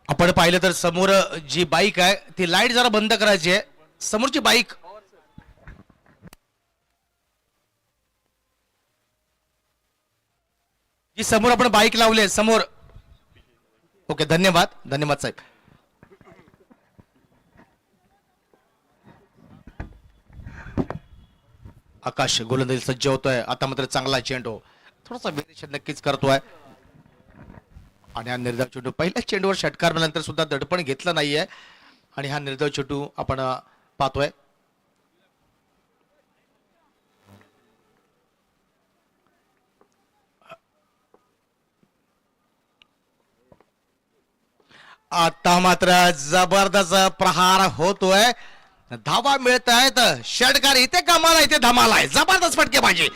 आपण पाहिलं तर समोर जी बाईक आहे ती लाईट जरा बंद करायची आहे. समोरची बाईक जी समोर आपण बाईक लावली आहे समोर. ओके, धन्यवाद धन्यवाद साहेब. आकाश गोलंदाजी सज्ज होतोय. आता मात्र चांगला चेंडू, थोडासा व्हेरिएशन नक्कीच करतोय. आणि हा निर्धाव चेंडू पहिल्या चेंडूवर षटकार नंतर सुद्धा दडपण घेतलं नाहीये आणि हा निर्धाव चेंडू आपण पाहतोय. आता मात्र जबरदस्त प्रहार होतोय. धावा मिळत आहेत. षटकार इथे कमाल, इथे धमाल आहे. जबरदस्त फटकेबाजी.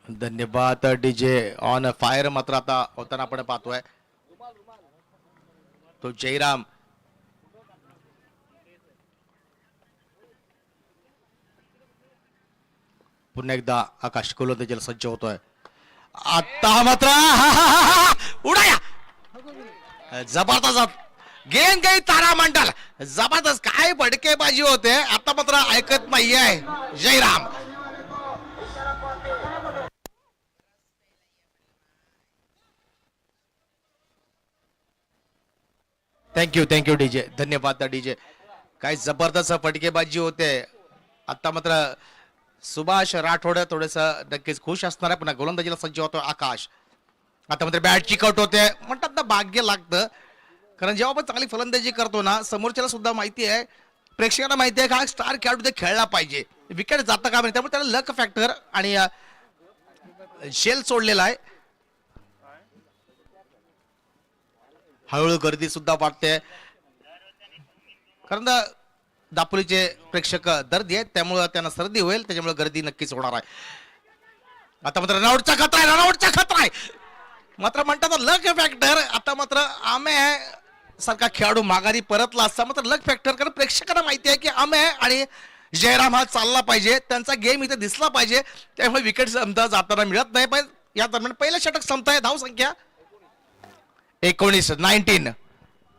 धन्यवाद डीजे ऑन फायर. मात्र आता होताना आपण पाहतोय तो जयराम. पुन्हा एकदा आकाश गोलंदाजीला सज्ज होतोय. आता मात्र उडाया. जबरदस्त गेंद गई तारामंडल. जबरदस्त काय फटकेबाजी होते. आता मात्र ऐकत नाहीये जयराम. Thank you DJ. धन्यवाद डीजे. काय जबरदस्त फटकेबाजी होते. आता मात्र सुभाष राठोड थोडस नक्कीच खुश असणार आहे. पुन्हा गोलंदाजीला सज्ज होतो आकाश. आता मात्र बॅट चिकट होते. म्हणतात ना भाग्य लागतं. कारण जेव्हा आपण चांगली फलंदाजी करतो ना, समोरच्याला सुद्धा माहिती आहे, प्रेक्षकांना माहिती आहे का स्टार खेळाडू ते खेळला पाहिजे, विकेट जातं का नाही. त्यामुळे त्याला लक फॅक्टर आणि शेल सोडलेला आहे. हळूहळू गर्दी सुद्धा वाटते. कारण दापोलीचे प्रेक्षक दर्दी आहेत, त्यामुळे त्यांना सर्दी होईल, त्याच्यामुळे गर्दी नक्कीच होणार आहे. आता मात्र रनआउटचा खतरा आहे. रनआउटचा खतरा आहे. मात्र म्हणतात लक फॅक्टर. आता मात्र आमे सारखा खेळाडू माघारी परतला असता मात्र लक फॅक्टर. कारण प्रेक्षकांना माहिती आहे की आमे आणि जयराम हा चालला पाहिजे, त्यांचा गेम इथे दिसला पाहिजे, त्यामुळे विकेट समजा जाताना मिळत नाही. पण या दरम्यान पहिलं षटक संपताय. धाव संख्या 19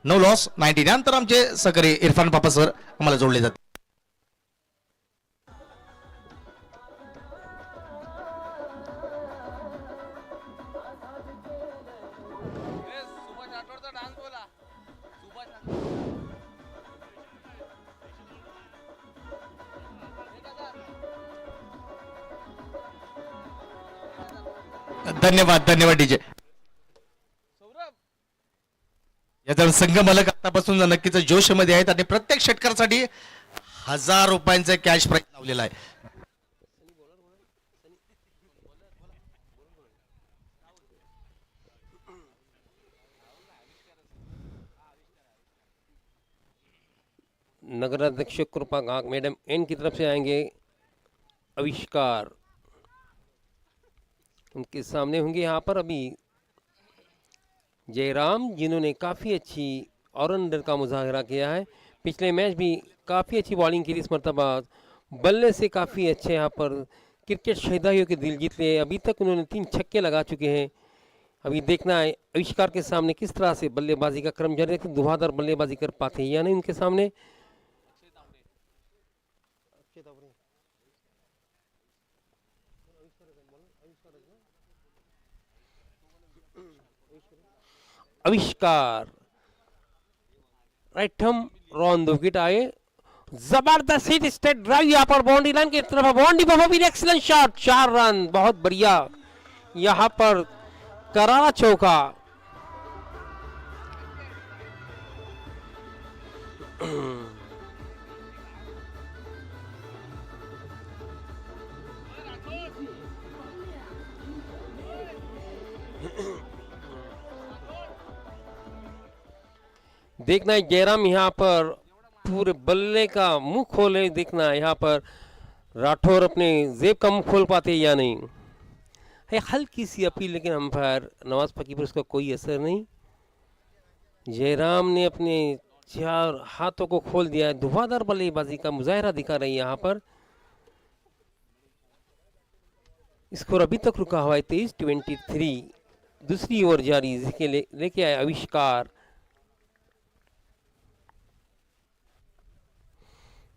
नो लॉस 19. यानंतर आमचे सहकारी इरफान पापा सर आम्हाला जोडले जाते. धन्यवाद डीजे. याचा संघ मालक आतापासून नक्कीच जोश मध्ये आहेत आणि प्रत्येक षटकारासाठी 1000 रुपयांचा कॅश प्राइज लावलेला आहे. नगराध्यक्ष कृपा गांग मैडम एन की तरफ से आएंगे आविष्कार, उनके सामने होंगे यहाँ पर अभी जयराम, जिन्होंने काफ़ी अच्छी ऑलराउंडर का मुजाहरा किया है. पिछले मैच भी काफ़ी अच्छी बॉलिंग की इस मरतबा बल्ले से काफ़ी अच्छे यहाँ पर क्रिकेट शहीदाइयों के दिल जीत लिए. अभी तक उन्होंने 3 छक्के लगा चुके हैं. अभी देखना है आविष्कार के सामने किस तरह से बल्लेबाजी का क्रम जारी है, कि धुआंधार बल्लेबाजी कर पाते हैं या नहीं उनके सामने. आविष्कार right arm round the wicket आए. जबरदस्त हिट स्टेट ड्राइव यहाँ पर बाउंड्री लाइन की तरफ. बाउंड्री पर भी एक्सीलेंट शॉट. 4 रन, बहुत बढ़िया. यहाँ पर करारा चौका. देखना है जयराम यहाँ पर पूरे बल्ले का मुंह खोले. देखना है यहाँ पर राठौर अपने जेब का मुंह खोल पाते या नहीं, है हल्की सी अपील, लेकिन अंपायर नवाज फकीर पर उसका कोई असर नहीं। जयराम ने अपने 4 हाथों को खोल दिया है, धुआंधार बल्लेबाजी का मुजाहरा दिखा रही है यहाँ पर। स्कोर अभी तक रुका हुआ है 23-23। दूसरी ओवर जारी, लेके आए आविष्कार।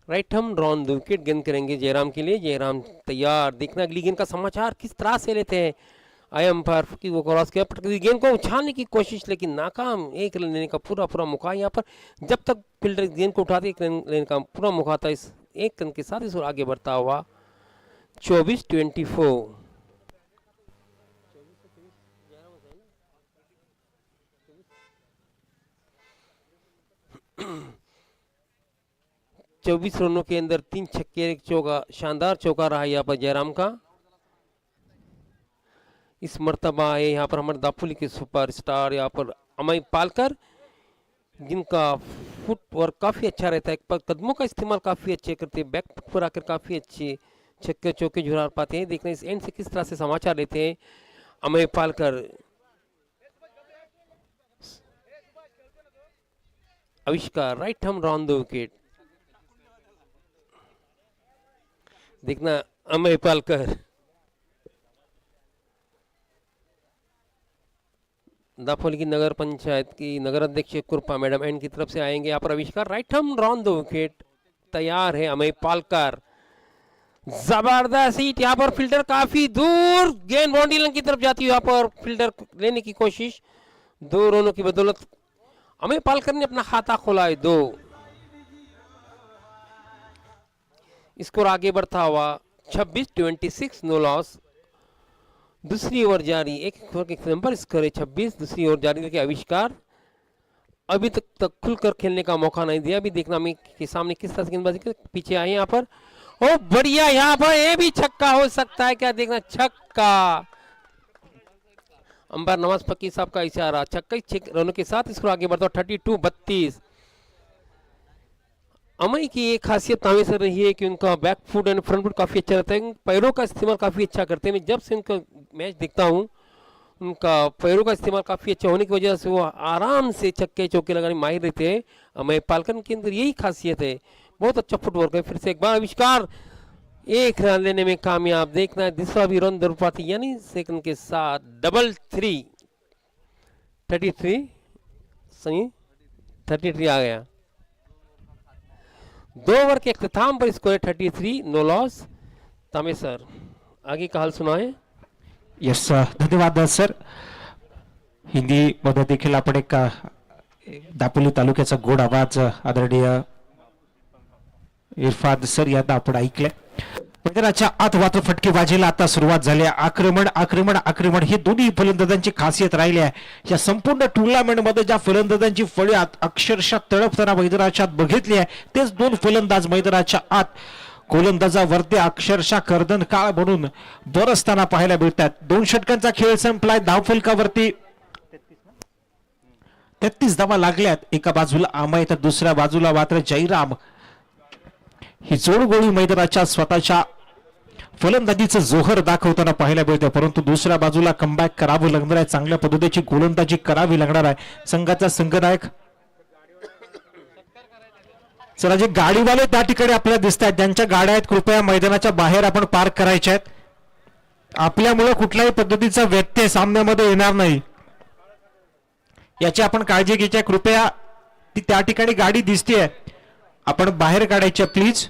राइट हम रॉन 2 विकेट गेंद करेंगे जयराम के लिए। जयराम तैयार, देखना अगली गेंद का समाचार किस तरह से लेते हैं। आई अंपायर की वो क्रॉस किया, गेंद को उछालने की कोशिश लेकिन नाकाम। 1 रन लेने का पूरा मौका यहाँ पर, जब तक फील्डर गेंद को उठाते 1 रन लेने का पूरा मौका था। इस 1 रन के साथ इस ओर आगे बढ़ता हुआ 24-24। 24 रनों के अंदर 3 छक्के 1 चौका, शानदार चौका रहा यहाँ पर जयराम का। इस मर्तबा है यहाँ पर हमारे दापोली के सुपरस्टार यहाँ पर अमय पालकर, जिनका फुटवर्क काफ़ी अच्छा रहता है, कदमों का इस्तेमाल काफ़ी अच्छे करते हैं, बैक पर आकर काफ़ी अच्छे छक्के चौके जुड़ा पाते हैं। देखना इस एंड से किस तरह से समाचार लेते हैं अमय पालकर। आविष्कार राइट हम रॉन 2 विकेट। देखना अमय पालकर, दापोली की नगर पंचायत की नगर अध्यक्ष कृपा मैडम एंड की तरफ से आएंगे यहाँ पर आविष्कार। Right arm Ron 2 wicket. तैयार है अमय पालकर, जबरदस्त हिट यहाँ पर, फील्डर काफी दूर, गेंद बाउंड्री लाइन की तरफ जाती है। यहाँ पर फील्डर लेने की कोशिश, 2 रनों की बदौलत अमय पालकर ने अपना खाता खोला है 2। स्कोर आगे बढ़ता हुआ 26-26, नो लॉस। दूसरी ओवर जारी, एक नंबर स्कोर है 26। दूसरी ओवर जारी देखिए आविष्कार अभी तक खुलकर खेलने का मौका नहीं दिया। अभी देखना हमें के सामने किस तरह से गेंदबाजी के पीछे आए यहाँ पर। ओ बढ़िया, यहाँ पर ये भी छक्का हो सकता है क्या, देखना छक्का। अंपायर नवाज फकीर साहब का इशारा, छक्का 6 रनों के साथ स्कोर आगे बढ़ता 32-32। अमय की एक खासियत हमेशा रही है कि उनका back foot end front foot काफ़ी अच्छा रहता है, पैरों का इस्तेमाल काफ़ी अच्छा करते हैं। मैं जब से उनका मैच देखता हूँ, उनका पैरों का इस्तेमाल काफ़ी अच्छा होने की वजह से वो आराम से छक्के चौके लगाने माहिर रहते हैं। अमय पालकर के अंदर यही खासियत है, बहुत अच्छा फुटवर्क है। फिर से एक बार आविष्कार, 1 रन लेने में कामयाब। देखना है दूसरा भी रन दर पाती, यानी सेकंड के साथ 3-3, 33 सही 33 आ गया। 2 ओवर के अख्ताम पर स्कोर है 33, नो लॉस। तामे सर आगे का हाल सुनाए। यस धन्यवाद सर. हिंदी मध्ये देखील आपण एक दापोली तालुक्याचा गोड आवाज आदरणीय इरफान सर यांना आपण ऐकले. मैदानाच्या आत मात्र फटकेबाजीला आता सुरुवात झाली आहे. आक्रमण आक्रमण आक्रमण ही दोन्ही फलंदाजांची खासियत राहिली आहे. या संपूर्ण टुर्नामेंट मध्ये ज्या फलंदाजांची फळी अक्षरशः तडपताना मैदानाच्या आत बघितली आहे, तेच 2 फलंदाज मैदानाच्या आत गोलंदाजावरती अक्षरशः कर्दन काळ म्हणून बरसताना पाहायला मिळतात. 2 षटकांचा खेळ संपलाय. धावफलकावरती 33 धावा लागल्यात. एका बाजूला अमय तर दुसऱ्या बाजूला मात्र जयराम. ही जोडगोळी मैदानाच्या स्वतःच्या फलंदाजीचं जोहर दाखवताना पाहायला मिळते, परंतु दुसऱ्या बाजूला कमबॅक करावं लागणार आहे. चांगल्या पद्धतीची गोलंदाजी करावी लागणार आहे संघाचा संघनायक. चला, जे गाडीवाले त्या ठिकाणी आपल्याला दिसत आहेत, ज्यांच्या गाड्या आहेत कृपया मैदानाच्या बाहेर आपण पार्क करायच्या आहेत. आपल्यामुळे कुठल्याही पद्धतीचा व्यत्यय सामन्यामध्ये येणार नाही याची आपण काळजी घ्यायची आहे. कृपया ती त्या ठिकाणी गाडी दिसतेय, आपण बाहेर काढायच्या प्लीज.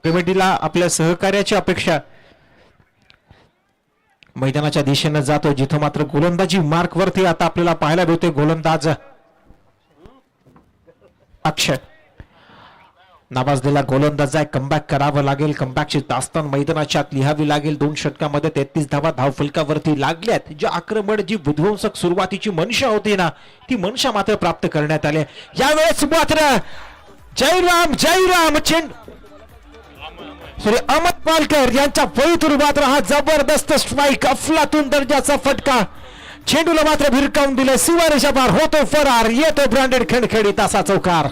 कमिटीला आपल्या सहकार्याची अपेक्षा. मैदानाच्या दिशेने जातो जिथं मात्र गोलंदाजी मार्क वरती आता आपल्याला पाहायला मिळते गोलंदाज अक्षय नावाजलेला गोलंदाज आहे. कमबॅक करावं लागेल. कमबॅकची दास्तान मैदानाच्या आत लिहावी लागेल. 2 षटकामध्ये 33 धावा धावफलकावरती लागल्यात. जे आक्रमण, जी विध्वंसक सुरुवातीची मनशा होती ना, ती मनशा मात्र प्राप्त करण्यात आली. यावेळेस मात्र जयराम अमय पालकर यांच्या फळीतून मात्र हा जबरदस्त स्ट्राईक, अफलातून दर्जाचा फटका. चेंडूला मात्र भिरकावून दिले. सीमारेषा पार होतो फरार. येतो ब्रँडेड खणखणीत असा चौकार.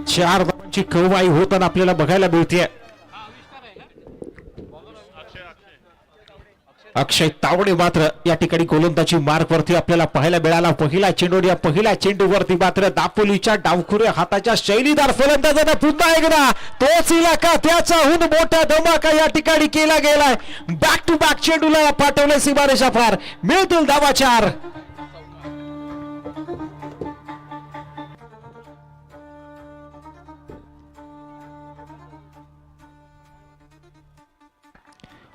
4 ची कववाई होताना आपल्याला बघायला मिळते. अक्षय तावडे मात्र या ठिकाणी गोलंदाजी मार्क वरती आपल्याला पाहायला मिळाला. पहिला चेंडू, या पहिल्या चेंडूवरती मात्र दापोलीच्या डावखुऱ्या हाताच्या शैलीदार फलंदाजाने पुन्हा एकदा तोच इलाका त्याचाहून मोठा धमाका या ठिकाणी केला गेलाय. बॅक टू बॅक चेंडूला पाठवले सीमारेषा पार, मिळतील धावा 4.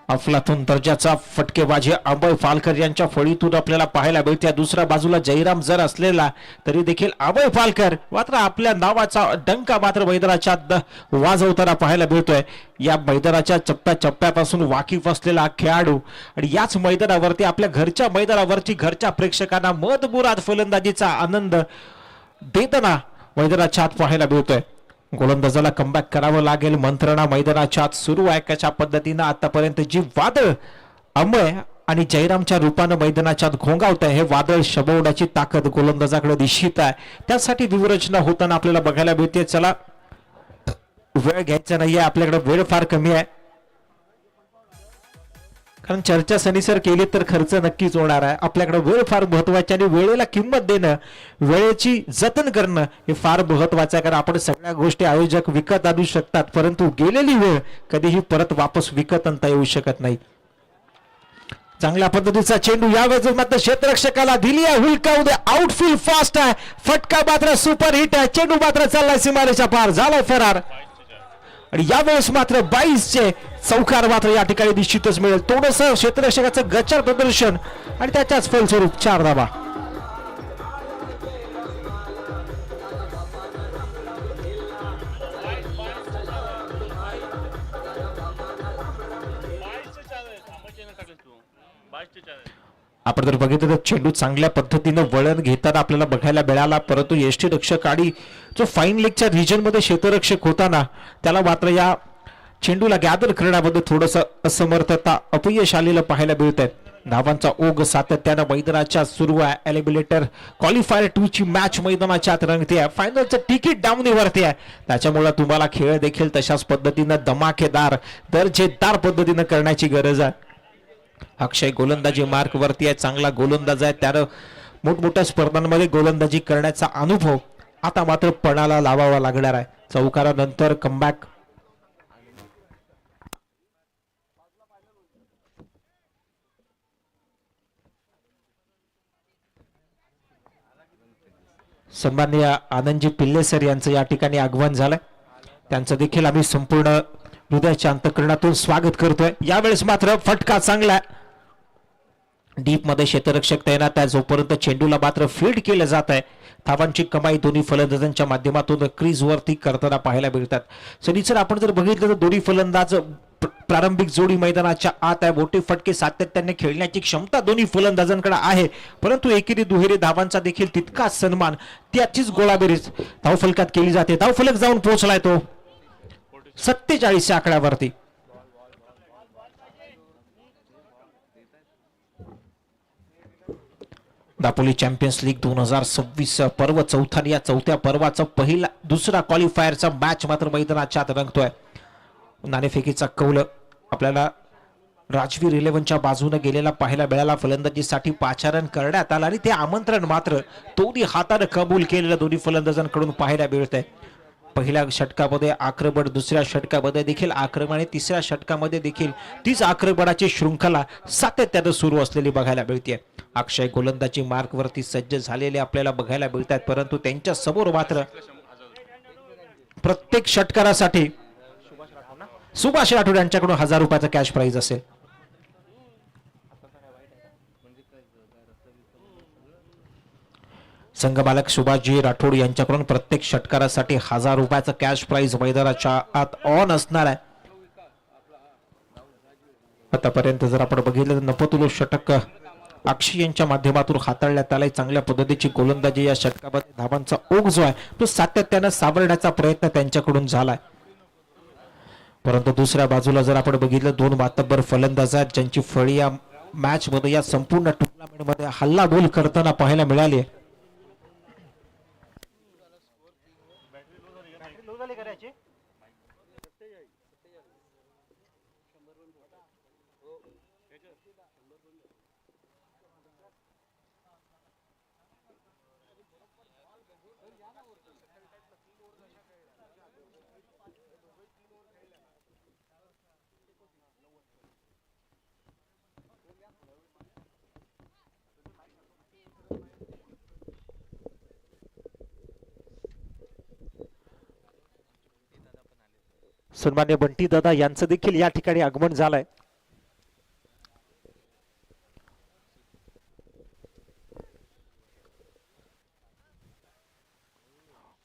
अफलातून दर्जाचा फटकेबाजी अभय फालकर यांच्या फळीतून आपल्याला पाहायला मिळते. दुसऱ्या बाजूला जयराम जर असलेला तरी देखील अभय फालकर मात्र आपल्या नावाचा डंका मात्र मैदानाच्या वाजवताना पाहायला मिळतोय. या मैदानाच्या चप्प्यापासून वाकिफ असलेला खेळाडू आणि याच मैदानावरती आपल्या घरच्या मैदानावरती घरच्या प्रेक्षकांना मनमुराद फलंदाजीचा आनंद देताना मैदानाच्या आत पाहायला मिळतोय. गोलंदाजाला कमबॅक करावं लागेल. मंत्रणा मैदानाच्या आत सुरू आहे. कशा पद्धतीनं आतापर्यंत जी वादळ अमय आणि जयरामच्या रूपानं मैदानाच्या आत घोंगावत आहे, हे वादळ शमवण्याची ताकद गोलंदाजाकडे दिसत आहे. त्यासाठी व्यूहरचना होताना आपल्याला बघायला मिळते. चला, वेळ घ्यायचा नाहीये, आपल्याकडे वेळ फार कमी आहे. कारण चर्चा सनीसर केली तर खर्च नक्कीच होणार आहे. आपल्याकडे वेळ फार महत्वाची आणि वेळेला किंमत देणं, वेळेची जतन करणं हे फार महत्वाचं आहे. कारण आपण सगळ्या गोष्टी आयोजक विकत आणू शकतात, परंतु गेलेली वेळ कधीही परत वापस विकत आणता येऊ शकत नाही. चांगल्या पद्धतीचा चेंडू यावेळेस मात्र क्षेत्ररक्षकाला दिली आहे. हुलकावू दे, आउटफील्ड फास्ट आहे. फटका मात्र सुपर हिट आहे. चेंडू मात्र चाललाय सीमारेषा पार, झालाय फरार. आणि यावेळेस मात्र 22चे चौकार मात्र या ठिकाणी निश्चितच मिळेल. थोडस क्षेत्ररक्षकाचं गचार प्रदर्शन आणि त्याच्याच फलस्वरूप 4 धावा. आपण जर बघितलं तर चेंडू चांगल्या पद्धतीनं वळण घेताना आपल्याला बघायला मिळाला, परंतु यष्टीरक्षक आणि जो फाईन लेगच्या रिजन मध्ये क्षेत्ररक्षक होताना त्याला मात्र या चेंडूला गॅदर करण्यामध्ये थोडस असमर्थता, अपयश आलेलं पाहायला मिळत आहे. धावांचा ओघ सातत्यानं मैदानाच्या सुरू आहे. एलिमिनेटर क्वालिफायर 2 ची मॅच मैदानाच्या आत रंगते आहे. फायनलचं तिकीट डावणीवरती आहे. त्याच्यामुळे तुम्हाला खेळ देखील तशाच पद्धतीनं धमाकेदार, दर्जेदार पद्धतीनं करण्याची गरज आहे. अक्षय गोलंदाजी मार्क वरती आहे. चांगला गोलंदाज आहे. त्यानं मोठमोठ्या स्पर्धांमध्ये गोलंदाजी करण्याचा अनुभव आता मात्र पणाला लावावा लागणार आहे. चौकारानंतर कमबॅक. सन्माननीय आनंदजी पिल्ले सर यांचं या ठिकाणी आगमन झालंय. त्यांचं देखील आम्ही संपूर्ण हृदयाच्या अंतःकरणातून स्वागत करतोय. यावेळेस मात्र फटका चांगला डीप मध्ये क्षेत्ररक्षक तैनात आहे. जोपर्यंत चेंडूला मात्र फील्ड केलं जात आहे, धावांची कमाई दोन्ही फलंदाजांच्या माध्यमातून क्रीज वरती करताना पाहायला मिळतात. सर आपण जर बघितलं तर दोन्ही फलंदाज प्रारंभिक जोडी मैदानाच्या आत आहे. मोठे फटके सातत्याने खेळण्याची क्षमता दोन्ही फलंदाजांकडे आहे, परंतु एकेरी दुहेरी धावांचा देखील तितकाच सन्मान, त्याचीच गोळाबेरीज धावफलकात केली जाते. धावफलक जाऊन पोहोचलाय तो 47 आकड्यावरती. दापोली चॅम्पियन्स लीग 2026 पर्व चौथा. या चौथ्या पर्वाचा दुसरा क्वालिफायरचा मॅच मात्र मैदानाच्या आत रंगतोय. नाणेफेकीचा कौल आपल्याला राजवीर 11च्या बाजूने गेलेला पाहायला मिळाला. फलंदाजीसाठी पाचारण करण्यात आलं आणि ते आमंत्रण मात्र दोन्ही हाताने कबूल केलेलं दोन्ही फलंदाजांकडून पाहायला मिळतंय. पहिल्या षटकामध्ये आक्रमण, दुसऱ्या षटकामध्ये देखील आक्रमण आणि तिसऱ्या षटकामध्ये देखील तीच आक्रमणाची शृंखला सातत्याने सुरू असलेली बघायला मिळते. अक्षय गोलंदाजी मार्क वरती सज्ज झालेले आपल्याला बघायला मिळतात, परंतु त्यांच्या समोर मात्र प्रत्येक षटकारासाठी सुभाष राठोड यांच्याकडून 1000 रुपयाचा कॅश प्राइज असेल. संघमालक सुभाषजी राठोड यांच्याकडून प्रत्येक षटकारासाठी 1000 रुपयाचा कॅश प्राइज मैदानाच्या आत ऑन असणार आहे. आतापर्यंत जर आपण बघितलं तर नपतुल षटक अक्षय यांच्या माध्यमातून हाताळण्यात आलाय. चांगल्या पद्धतीची गोलंदाजी या षटकामध्ये धावांचा ओघ जो आहे तो सातत्याने सावरण्याचा प्रयत्न त्यांच्याकडून झालाय. परंतु दुसऱ्या बाजूला जर आपण बघितलं 2 मातब्बर फलंदाज आहेत ज्यांची फळी या मॅच मध्ये, या संपूर्ण टुर्नामेंट मध्ये हल्लाबोल करताना पाहायला मिळाली आहे. सन्मान्य बंटी दादा यांचं देखील या ठिकाणी आगमन झालंय.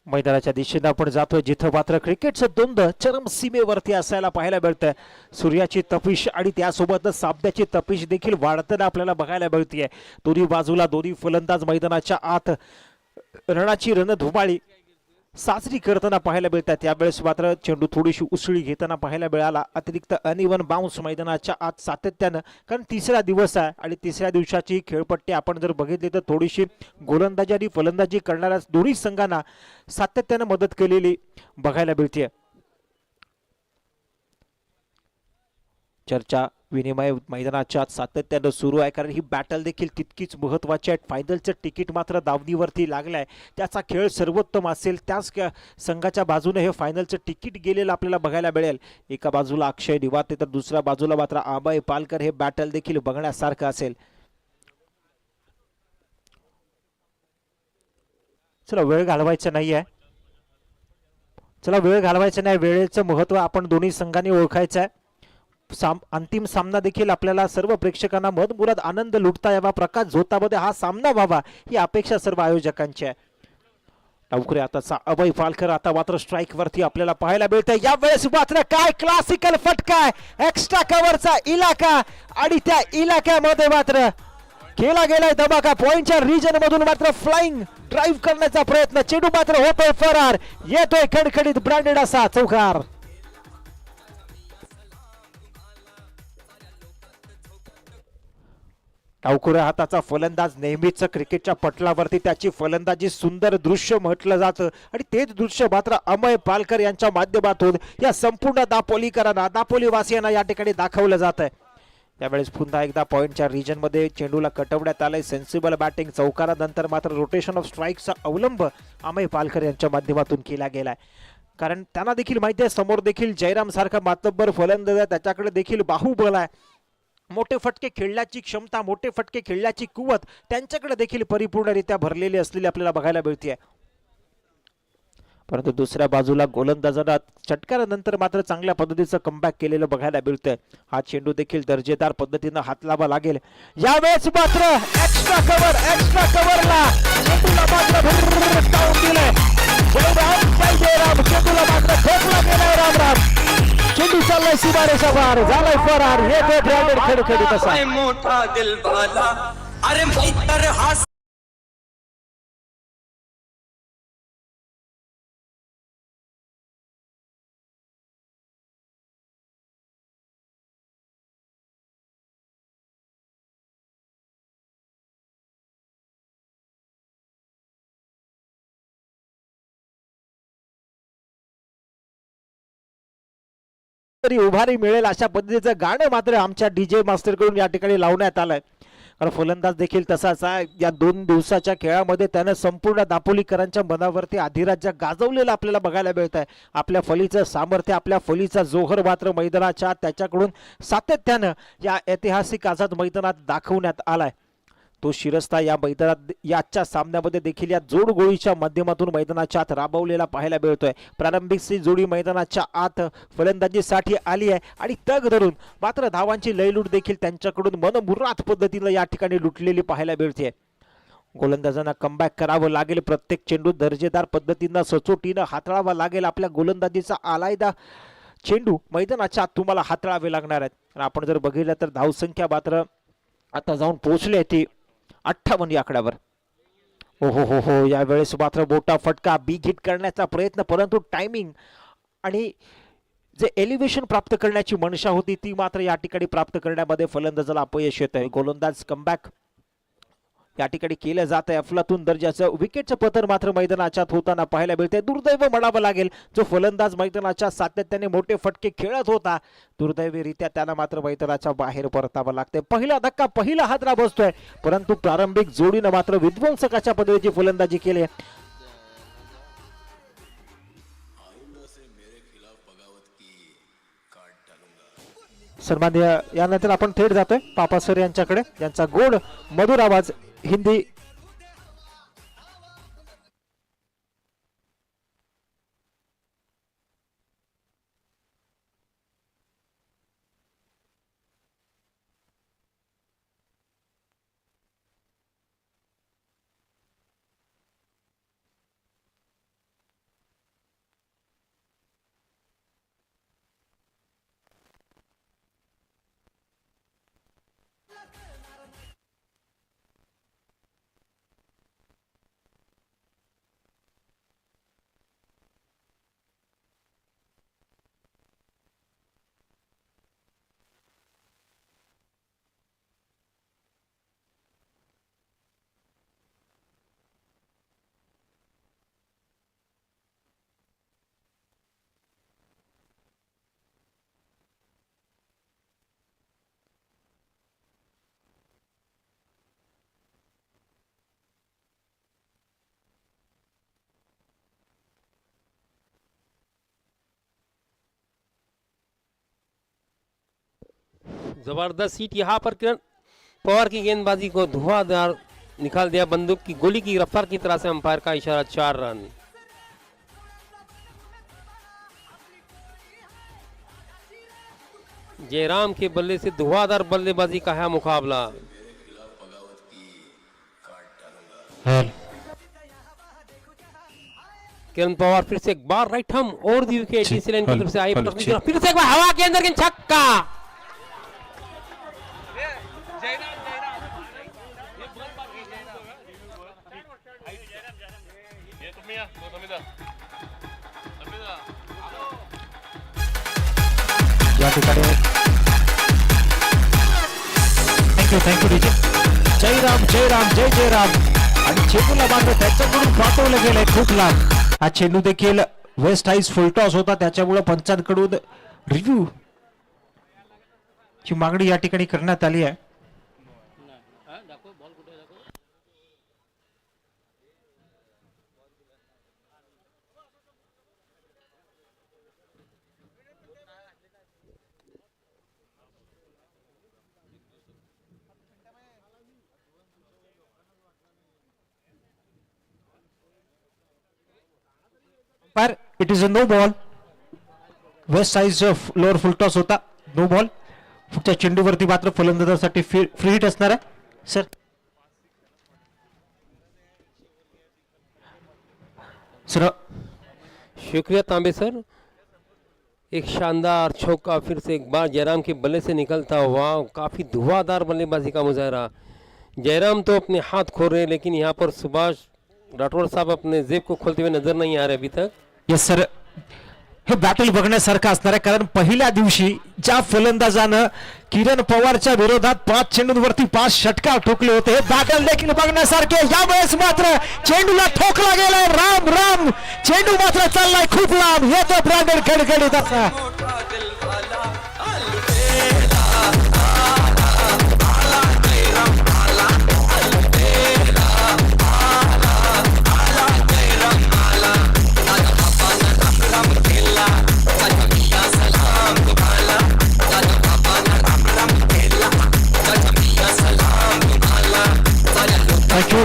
मैदानाच्या दिशेने आपण जातोय जिथं मात्र क्रिकेटचं द्वंद्व चरम सीमेवरती असायला पाहायला मिळतंय. सूर्याची तपिश आणि त्यासोबतच सामन्याची तपिश देखील वाढताना आपल्याला बघायला मिळतेय. दोन्ही बाजूला दोन्ही फलंदाज मैदानाच्या आत रणाची रणधुमाळी साजरी करताना पाहायला मिळतात. त्यावेळेस मात्र चेंडू थोडीशी उसळी घेताना पाहायला मिळाला. अतिरिक्त अनइवन बाउन्स मैदानाच्या आत सातत्यानं, कारण तिसरा दिवस आहे आणि तिसऱ्या दिवसाची खेळपट्टी आपण जर बघितली तर थोडीशी गोलंदाजी आणि फलंदाजी करणाऱ्या दोन्ही संघांना सातत्यानं मदत केलेली बघायला मिळते. चर्चा विनिमय मैदानाच्या आत सातत्यानं सुरू आहे, कारण ही बॅटल देखील तितकीच महत्वाची आहे. फायनलचं तिकीट मात्र दावणीवरती लागलंय. त्याचा खेळ सर्वोत्तम असेल त्याच संघाच्या बाजूने हे फायनलचं तिकीट गेलेलं आपल्याला बघायला मिळेल. एका बाजूला अक्षय निवाते तर दुसऱ्या बाजूला मात्र अभय पालकर. हे बॅटल देखील बघण्यासारखं असेल. चला वेळ घालवायचा नाहीये. वेळेचं महत्व आपण दोन्ही संघांनी ओळखायचं आहे. अंतिम सामना देखील आपल्याला सर्व प्रेक्षकांना मनमुराद आनंद लुटता यावा, प्रकाश झोतामध्ये हा सामना व्हावा ही अपेक्षा सर्व आयोजकांची आहे. नौकरी आताचा अभय पालकर आता मात्र स्ट्राईक वरती आपल्याला पाहायला मिळतंय. यावेळेस मात्र काय क्लासिकल फटका आहे, एक्स्ट्रा कव्हरचा इलाका आणि त्या इलाक्यामध्ये मात्र केला गेलाय धमाका. पॉइंटच्या रिजन मधून मात्र फ्लाइंग ड्राईव्ह करण्याचा प्रयत्न. चेंडू मात्र होतोय फरार, येतोय खडखडीत ब्रँडेड असा चौकार. डावखुऱ्या हाताचा फलंदाज नेहमीच क्रिकेटच्या पटलावरती त्याची फलंदाजी सुंदर दृश्य म्हटलं जातं आणि तेच दृश्य मात्र अमय पालकर यांच्या माध्यमातून या संपूर्ण दापोलीकरांना, दापोलीवासियांना या ठिकाणी दाखवलं जात आहे. त्यावेळेस पुन्हा एकदा पॉइंटच्या रिजन मध्ये चेंडूला कटवण्यात आलंय. सेन्सिबल बॅटिंग, चौकारानंतर मात्र रोटेशन ऑफ स्ट्राईकचा अवलंब अमय पालकर यांच्या माध्यमातून केला गेलाय. कारण त्यांना देखील माहिती आहे समोर देखील जयराम सारखा मातब्बर फलंदाज आहे, त्याच्याकडे देखील बाहुबल आहे. मोठे फटके खेळण्याची क्षमता, मोठे फटके खेळण्याची कुवत त्यांच्याकडे देखील परिपूर्णरित्या भरलेली असलेली आपल्याला बघायला मिळते. परंतु दुसऱ्या बाजूला गोलंदाजांना षटकारानंतर मात्र चांगल्या पद्धतीचं कमबॅक केलेलं बघायला मिळतंय. हा चेंडू देखील दर्जेदार पद्धतीनं हातलावा लागेल. यावेळेस मात्र एक्स्ट्रा कव्हरला चेंडूला मात्र दिलंय. चेंडूला मात्र ठोकला गेलाय. राम चेंडू चाललाय सीमारेषा पार, झालाय फरार. हे तो ब्रँडेड खडखडीत असा मोठा दिल भाला. अरे मैत्र हा तरी उभारी मिळेल अशा पद्धतीचं गाणं मात्र आमच्या डीजे मास्टर कडून या ठिकाणी लावण्यात आलंय. कारण फलंदाज देखील तसाच आहे. या 2 दिवसाच्या खेळामध्ये त्यानं संपूर्ण दापोलीकरांच्या मनावरती अधिराज्य गाजवलेलं आपल्याला बघायला मिळत आहे. आपल्या फलीचं सामर्थ्य, आपल्या फलीचा जोहर मात्र मैदानाच्या त्याच्याकडून सातत्यानं या ऐतिहासिक आझाद मैदानात दाखवण्यात आलाय. तो शिरस्ता या मैदानात याच्या सामन्यामध्ये देखील या जोडगोळीच्या माध्यमातून मैदानाच्या आत राबवलेला पाहायला मिळतोय. प्रारंभिक जोडी मैदानाच्या आत फलंदाजीसाठी आली आहे आणि तग धरून मात्र धावांची लयलूट देखील त्यांच्याकडून मनमुराद पद्धतीनं या ठिकाणी लुटलेली पाहायला मिळते. गोलंदाजांना कमबॅक करावं लागेल. प्रत्येक चेंडू दर्जेदार पद्धतीनं सचोटीनं हाताळावा लागेल. आपल्या गोलंदाजीचा आलायदा चेंडू मैदानाच्या आत तुम्हाला हाताळावे लागणार आहेत. आपण जर बघितलं तर धावसंख्या मात्र आता जाऊन पोहोचली आहे ती 58 या आकड्यावर. हो यावेळेस मात्र मोठा फटका, बिग हिट करण्याचा प्रयत्न, परंतु टायमिंग आणि जे एलिव्हेशन प्राप्त करण्याची मनशा होती ती मात्र या ठिकाणी प्राप्त करण्यामध्ये फलंदाजाला अपयश येत आहे. गोलंदाज कमबॅक या ठिकाणी केलं जात आहे. अफलातून दर्जाचं विकेटचं पतन मात्र मैदानाच्या होताना पाहायला मिळते. दुर्दैव म्हणावं लागेल, जो फलंदाज मैदानाच्या सातत्याने मोठे फटके खेळत होता, दुर्दैवीरित्या त्याला मात्र मैदानाच्या बाहेर परतावं लागते. पहिला धक्का, पहिला हादरा बसतोय, परंतु प्रारंभिक जोडीनं मात्र विध्वंसकाच्या पद्धतीची फलंदाजी केली. सन्मान्य यानंतर आपण थेट जातोय पापा सर यांच्याकडे. यांचा गोड मधुर आवाज हिंदी जबरदस्त हिट यहाँ पर किरण पवार की गेंदबाजी को धुआंधार निकाल दिया, बंदूक की गोली की रफ्तार की तरह से अंपायर का इशारा। 4 रन। जयराम के बल्ले से धुआंधार बल्लेबाजी का है मुकाबला। किरण पवार फिर से एक बार राइट हम और दी विकेट इसी लाइन की तरफ से आई, फिर से एक बार हवा के अंदर गेंद, छक्का। या ठिकाणी थँक्यू डीजे. जयराम जयराम जय जयराम. आणि चेंडूला मात्र त्याच्याकडून पाठवलं गेलंय खूप लांब. हा चेंडू देखील वेस्ट हाईस फुलटॉस होता, त्याच्यामुळे पंचांकडून रिव्ह्यू ची मागणी या ठिकाणी करण्यात आली आहे. पर it is a no ball. Waist size lower full toss होता, नो बॉल. पुढच्या चेंडूवरती मात्र फलंदाजासाठी फ्री हिट असणार आहे सर. सर शुक्रिया तांबे सर. एक शानदार चौका फिर से एक बार जयराम के बल्ले से निकलता हुआ, काफी धुआंधार बल्लेबाजी का मुजाहरा. जयराम तो अपने हाथ खोल रहे हैं, लेकिन यहाँ पर सुभाष राठौड़ साहब अपने जेब को खोलते हुए नजर नहीं आ रहे अभी तक. येस सर, हे बॅटल बघण्यासारखं असणार आहे, कारण पहिल्या दिवशी ज्या फलंदाजानं किरण पवारच्या विरोधात 5 चेंडूंवरती 5 षटकार ठोकले होते, हे बॅटल देखील बघण्यासारखे. यावेळेस मात्र चेंडूला ठोकला गेलाय. राम राम, चेंडू मात्र चाललाय खूप लांब. येतो ब्रँडन कडकडीत असा. मोठा दिल वाला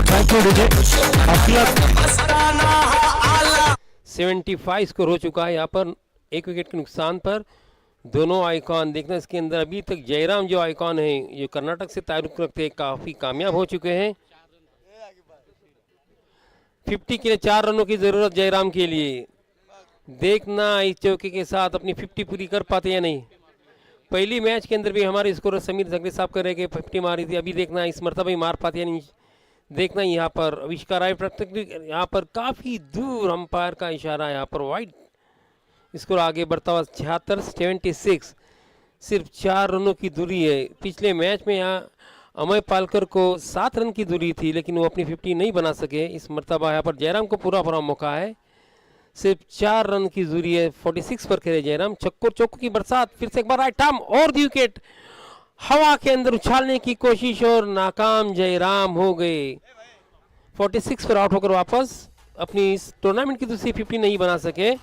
थँक्यू डीजे. आपला 75 स्कोर हो चुका है यहाँ पर, एक विकेट के नुकसान पर. दोनों आइकॉन देखना इसके अंदर अभी तक जयराम जो आइकॉन है, ये कर्नाटक से ताल्लुक रखते हैं, काफी कामयाब हो चुके हैं. 50 के लिए 4 रनों की जरूरत जयराम के लिए. देखना इस चौके के साथ अपनी 50 पूरी कर पाते या नहीं. पहली मैच के अंदर भी हमारे स्कोर समीर जगले साहब कर रहे कि 50 मारी थी, अभी देखना इस मरतबा भी मार पाते या नहीं. देखना यहाँ पर आविष्कार आए प्रत्येक, यहाँ पर काफी दूर अंपायर का इशारा, यहाँ पर वाइड स्कोर आगे बढ़ता हुआ 76. सिर्फ 4 रनों की दूरी है. पिछले मैच में यहाँ अमय पालकर को 7 रन की दूरी थी, लेकिन वो अपनी 50 नहीं बना सके. इस मरतबा यहाँ पर जयराम को पूरा मौका है. सिर्फ 4 रन की दूरी है. 46 पर खेले जयराम. चौकों की बरसात. फिर से एक बार राइट आर्म और दी विकेट. हवा के अंदर उछालने की कोशिश और नाकाम जयराम हो गए. 46 पर आउट होकर वापस अपनी इस टूर्नामेंट की दूसरी 50 नहीं बना सके.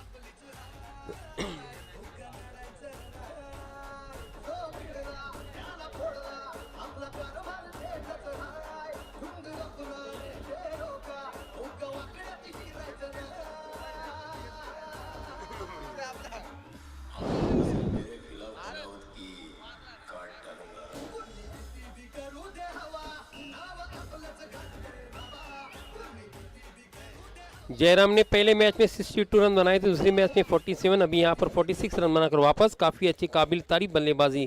जयराम ने पहले मैच में 62 रन बनाए थे, दूसरे मैच में 47, अभी यहाँ पर 46 रन बनाकर वापस. काफ़ी अच्छी काबिल तारीफ बल्लेबाजी.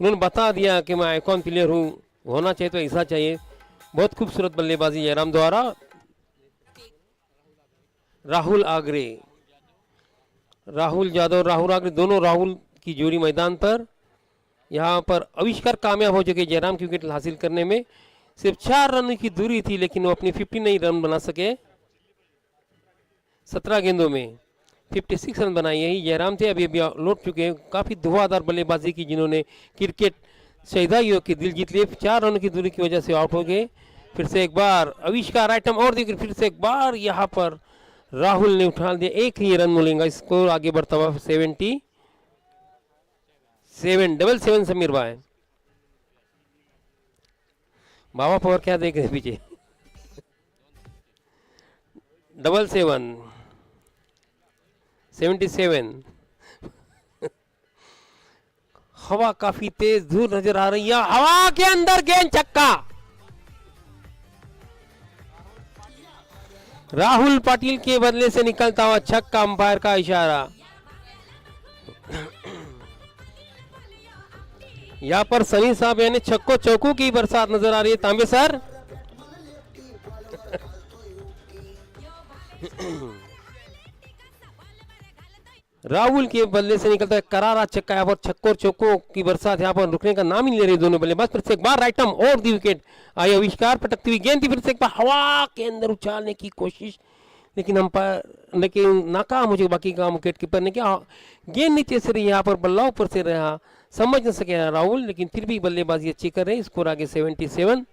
उन्होंने बता दिया कि मैं आइकॉन प्लेयर हूँ, होना चाहिए तो ऐसा चाहिए. बहुत खूबसूरत बल्लेबाजी जयराम द्वारा. राहुल आगरे, राहुल यादव, राहुल आगरे, दोनों राहुल की जोड़ी मैदान पर. यहाँ पर आविष्कार कामयाब हो चुके जयराम की विकेट हासिल करने में. सिर्फ 4 रन की दूरी थी, लेकिन वो अपनी 50 नहीं रन बना सके. 17 गेंदों में 56 रन बनाए. यही जयराम थे, अभी लौट चुके हैं. काफ़ी धुआंधार बल्लेबाजी की, जिन्होंने क्रिकेट शहीदाइयों के दिल जीत लिए. 4 रन की दूरी की वजह से आउट हो गए. फिर से एक बार आविष्कार आइटम और देखिए, फिर से एक बार यहाँ पर राहुल ने उठा दिया. एक ही रन मिलेगा. स्कोर आगे बढ़ता हुआ 77. 777 समीर भाई. बाबा पवार क्या देख रहे हैं पीछे? 77 77। हवा काफी तेज दूर नजर आ रही है, हवा के अंदर गेंद छक्का। राहुल पाटिल के बदले से निकलता हुआ छक्का, अंपायर का इशारा। यहाँ पर सनी साहब यानी छक्को चौकों की बरसात नजर आ रही है। तांबे सर राहुल के बल्ले से निकलता है करारा छक्का। यहाँ पर छक्कों चौकों की बरसात यहाँ पर रुकने का नाम ही नहीं ले रही दोनों बल्लेबाज। फिर से एक बार राइट आर्म और दी विकेट आई, आविष्कार पटकती हुई गेंद थी, फिर से एक बार हवा के अंदर उछालने की कोशिश, लेकिन अंपायर लेकिन नाकाम हो चुके बाकी का विकेट कीपर ने। क्या गेंद नीचे से रही, यहाँ पर बल्ला ऊपर से रहा, समझ न सके राहुल, लेकिन फिर भी बल्लेबाजी अच्छी कर रहे हैं। स्कोर आगे 77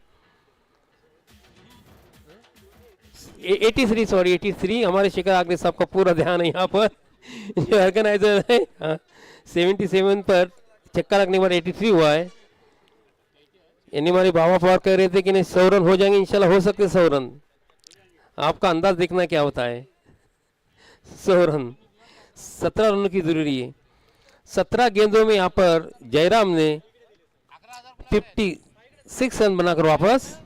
83 सॉरी 83। हमारे शेखर आगरे साहब का पूरा ध्यान है यहाँ पर जो ऑर्गेनाइजर है। 77 पर चक्का लगने पर 83 हुआ है। यानी हमारे बाबा पवार कह रहे थे कि नहीं 100 रन हो जाएंगे, इंशाल्लाह हो सकते 100 रन। आपका अंदाज देखना क्या होता है। 100 रन 17 रन की जरूरी है। 17 गेंदों में यहाँ पर जयराम ने 56 रन बनाकर वापस।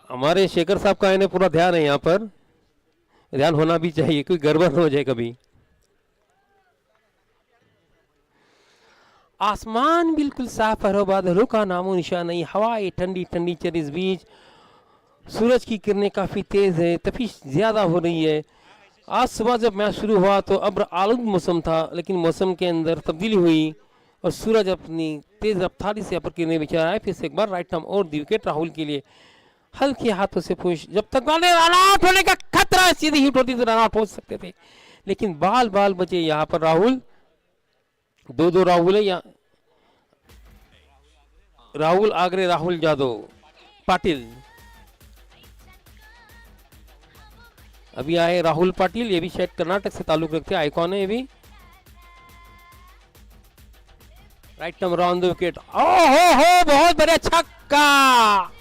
हमारे शेखर साहब का इन्हें पूरा ध्यान है, यहाँ पर ध्यान होना भी चाहिए, कोई गड़बड़ हो जाए कभी। आसमान बिल्कुल साफ है, बादलों का नामो निशान नहीं, हवाएं ठंडी ठंडी चल इस बीच, सूरज की किरणें काफी तेज है, तपिश ज्यादा हो रही है। आज सुबह जब मैच शुरू हुआ तो अब्र आलूद मौसम था, लेकिन मौसम के अंदर तब्दीली हुई और सूरज अपनी तेज रफ्तारी से अपर किरणें बिछा रहा है। फिर से एक बार राइट आर्म और दी विकेट राहुल के लिए, हल्के हाथों से पुश, जब तक रन आउट होने का खतरा, सीधी हिट होती तो रन आउट पहुंच सकते थे, लेकिन बाल बाल बचे यहाँ पर राहुल। 2-2 राहुल है यहाँ, राहुल आगरे, राहुल यादव, पाटिल। अभी आए राहुल पाटिल, ये भी शायद कर्नाटक से ताल्लुक रखते हैं, आइकॉन है ये भी। Right arm round the wicket, हो बहुत बढ़िया छक्का।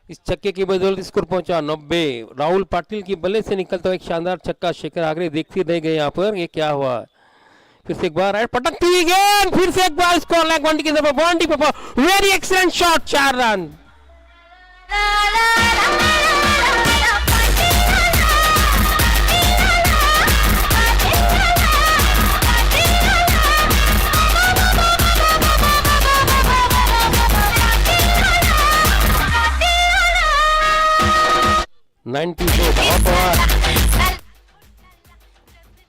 इस छक्के की बदौलत स्कोर पहुंचा 90। राहुल पाटिल की बल्ले से निकलता हुआ एक शानदार छक्का, शेखर आगरे देखते रह गए यहाँ पर ये क्या हुआ। फिर से एक बार राइट पटकती हुई गेंद, फिर से एक बार स्कोर लाइन बाउंड्री की तरफ, बाउंड्री पर वेरी एक्सीलेंट शॉट, 4 रन।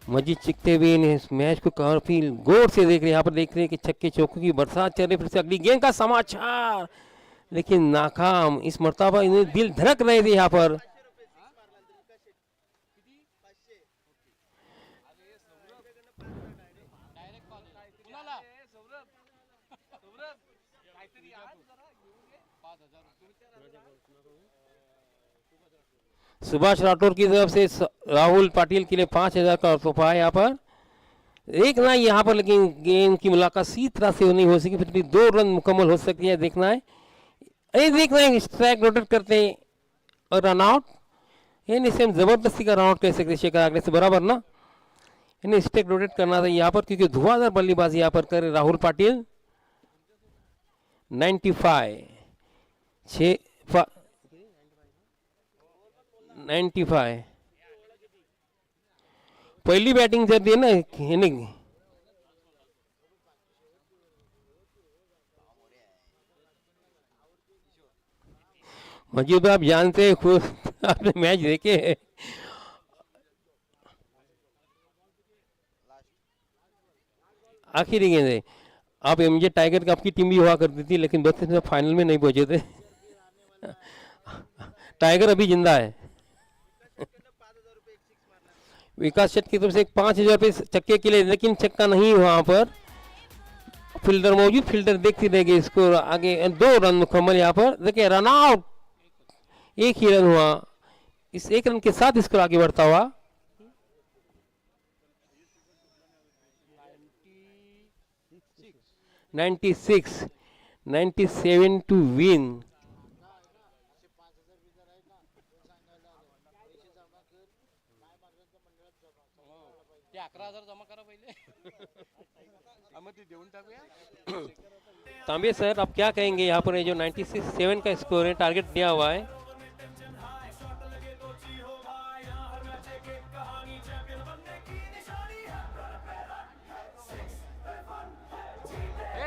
मजीद चिकते हुए इस मैच को काफी गौर से देख रहे हैं। यहाँ पर देख रहे हैं कि छक्के चौकों की बरसात चल रही। फिर से अगली गेंद का समाचार, लेकिन नाकाम। इस मर्तबा इन्हें दिल धड़क रहे थे यहाँ पर। सुभाष राठौर की तरफ से राहुल पाटिल के लिए 5000 का तोहफा है यहाँ पर। एक ना यहाँ पर, लेकिन गेंद की मुलाकात सी तरह से नहीं हो सकी, फिर भी 2 रन मुकम्मल हो सकती है। देखना है, देखना है स्ट्राइक रोटेट करते हैं और रन आउट। यानी इसे हम जबरदस्ती का रन आउट कह सकते, शेखर आगरे से बराबर ना। यानी स्ट्राइक रोटेट करना था यहाँ पर, क्योंकि धुआंधार बल्लेबाजी यहाँ पर करे राहुल पाटिल। 95 पहली बैटिंग जब दी ना इनिंग, मजीद आप जानते हैं, खुद आपने मैच देखे हैं। आखिरी गेंद है। आप एमजे टाइगर की आपकी टीम भी हुआ करती थी, लेकिन बस फाइनल में नहीं पहुंचे थे। टाइगर अभी जिंदा है। विकास शेट की तरफ से एक 5,000 रुपये चक्के के लिए, लेकिन चक्का नहीं वहाँ पर। फील्डर मौजूद, फील्डर देखती रहेगी इसको आगे। 2 रन मुकम्मल यहाँ पर, देखिए रन आउट, एक ही रन हुआ। इस एक रन के साथ स्कोर आगे बढ़ता हुआ। 97 टू विन। तांबे सर, आप क्या कहेंगे यहाँ पर? जो 96 का स्कोर है, टारगेट दिया हुआ है।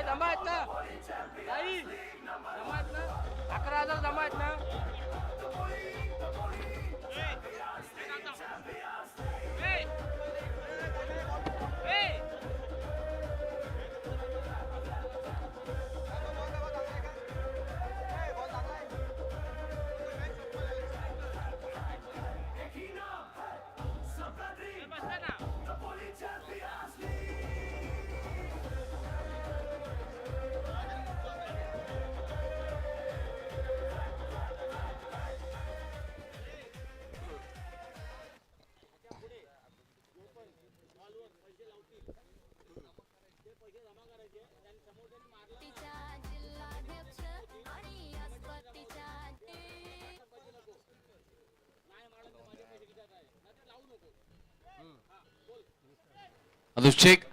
जमा आहेत ना ताई, जमा आहेत ना, 11,000 जमा आहेत ना. अनुष्ठेक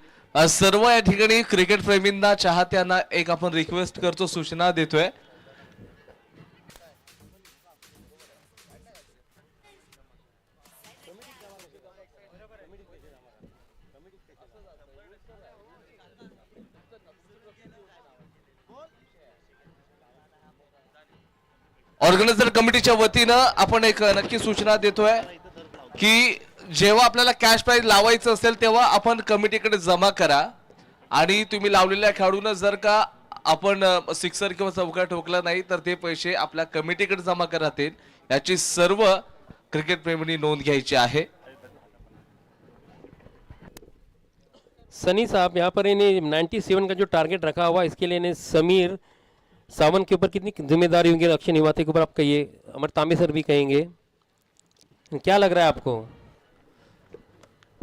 सर्व या ठिकाणी क्रिकेट प्रेमींना, चाहत्यांना एक आपण रिक्वेस्ट करतो, सूचना देतोय. ऑर्गनायझर कमिटीच्या वतीनं आपण एक नक्की सूचना देतोय की जेव्हा आपल्याला कॅश प्राइज लावायचं असेल तेव्हा आपण कमिटीकडे जमा करा. आणि तुम्ही लावलेल्या खेळाडून जर का आपण सिक्सर किंवा चौका ठोकला नाही तर ते पैसे आपल्या कमिटीकडे जमा करतील. याची सर्व क्रिकेट प्रेमींनी नोंद घ्यायची आहे. सनी साहब, यहाँ पर इन्हें 97 का जो टारगेट रखा हुआ, इसके लिए इन्हें समीर सावंत के ऊपर कितनी जिम्मेदारी होंगी रक्षण निभाते के ऊपर, आप कहिए. हमारे तांबे सर भी कहेंगे, क्या लग रहा है आपको?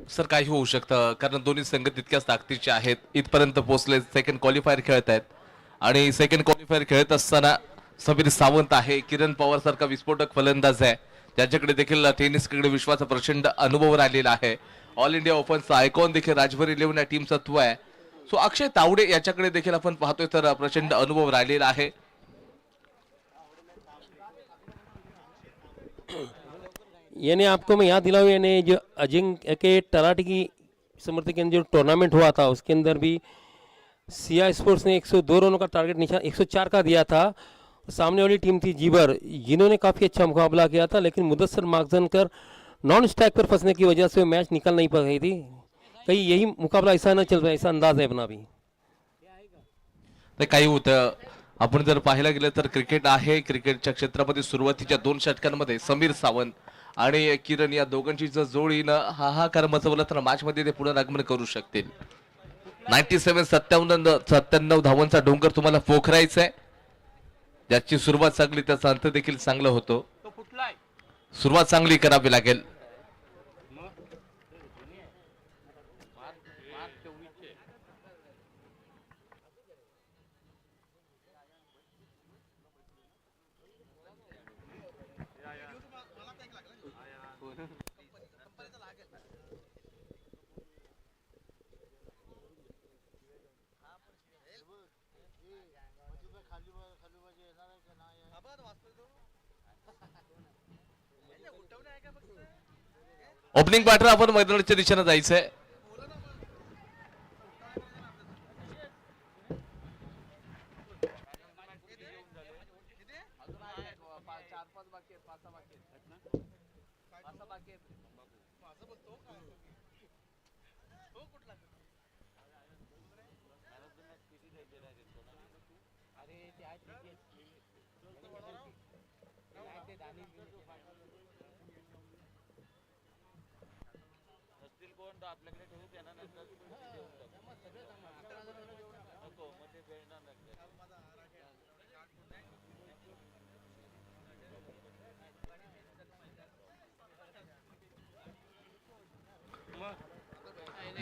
सर काही होऊ शकतं, कारण दोन्ही संघ तितक्याच ताकदीचे आहेत. इथपर्यंत पोहोचले, सेकंड क्वालिफायर खेळत आहेत. आणि सेकंड क्वालिफायर खेळत असताना समीर सावंत आहे, किरण पवार सारखा विस्फोटक फलंदाज आहे, त्याच्याकडे देखील टेनिस क्रिकेट विश्वाचा प्रचंड अनुभव राहिलेला आहे. ऑल इंडिया ओपनचा आयकॉन देखील राजभर 11 या टीमचा तो आहे. सो अक्षय तावडे याच्याकडे देखील आपण पाहतोय तर प्रचंड अनुभव राहिलेला आहे. यानी आपको मैं याद दिलाऊं, यानी जो अजिंक्य के तलाटी की समर्थक के जो टूर्नामेंट हुआ था उसके अंदर भी सिया स्पोर्ट्स ने 102 रनों का टारगेट निशान 104 का दिया था. सामने वाली टीम थी जीवर, जिन्होंने काफ़ी अच्छा मुकाबला किया था, लेकिन मुदस्सर माखजनकर नॉन स्ट्राइक पर फंसने की वजह से वो मैच निकल नहीं पाई थी. कहीं यही मुकाबला ऐसा न चल रहा, ऐसा अंदाज है अपना भी. ते काही होतं, आपण जर पाहायला गेलं तर क्रिकेट आहे. क्रिकेटच्या क्षेत्रामध्ये सुरुवातीच्या 2 षटकांमध्ये समीर सावंत आणि किरण या दोघांची जर जोडीनं हाहाकार मचवला तर मॅच मध्ये ते पुनरागमन करू शकतील. 97 धावांचा डोंगर तुम्हाला पोखरायचा आहे. ज्याची सुरुवात चांगली त्याचा अंत देखील चांगला होतो. सुरुवात चांगली करावी लागेल. ओपनिंग बॅटर आपण मैदानाच्या दिशेने जायचंय.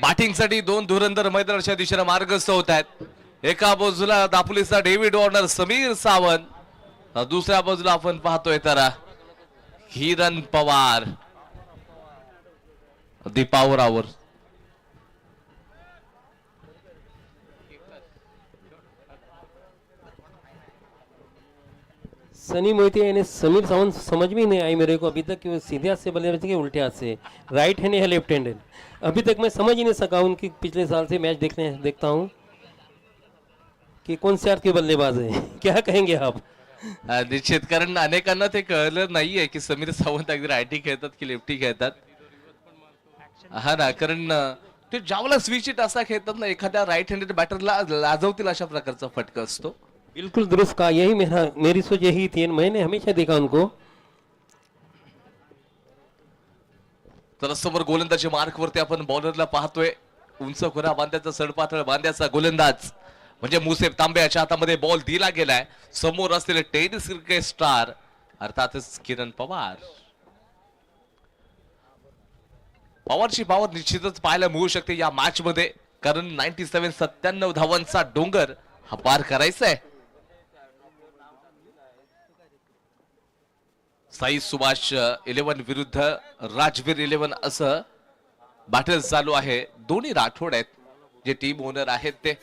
बॅटिंगसाठी दोन धुरंधर मैदानाच्या दिशेने मार्गस्थ होत आहेत. एका बाजूला दापोलीचा डेव्हिड वॉर्नर समीर सावंत, तर दुसऱ्या बाजूला आपण पाहतोय तर किरण पवार दीपावरावर. सनी मोहिते यानी समीर सावंत समझ में ही नहीं आई मेरे को अभी तक कि वो सीधे हाथ से बल्लेबाजी के उल्टे हाथ से, राइट हैंड या लेफ्ट हैंड. अभी तक मैं समझ ही नहीं सका उनकी. पिछले साल से मैच देखता हूँ कि कौन से हाथ के बल्लेबाज है. क्या कहेंगे आप? निश्चित, कारण अनेकांना ते कळलं नाहीये की समीर सावंत अगदी रायटी खेळतात की लेफ्टी खेळतात. हा ना, कारण ते ज्यावेळेला स्विच इट असा खेळतात ना, एखाद्या राईट हँडेड बॅटरला लाजवतील अशा प्रकारचा फटका असतो. बिल्कुल दुरुस्त कहा. यही मेरी सोच यही थी. मैंने हमेशा देखा उनको. तर समोर गोलंदाजी मार्क वरती आपण बॉलरला पाहतोय. उंच खुरा बांध्याचा सडपातळ बांध्याचा गोलंदाज म्हणजे मुसेफ तांब्याच्या हातामध्ये बॉल दिला गेलाय. समोर असलेले टेनिस क्रिकेट स्टार अर्थातच किरण पवार. पवारची पॉवर निश्चितच पाहायला मिळू शकते या मॅच मध्ये, कारण 97 धावांचा डोंगर हा पार करायचा आहे. साई सुभाष 11 विरुद्ध राजवीर 11 असं बॅटल चालू आहे. दोन्ही राठोड आहेत जे टीम ओनर आहेत ते.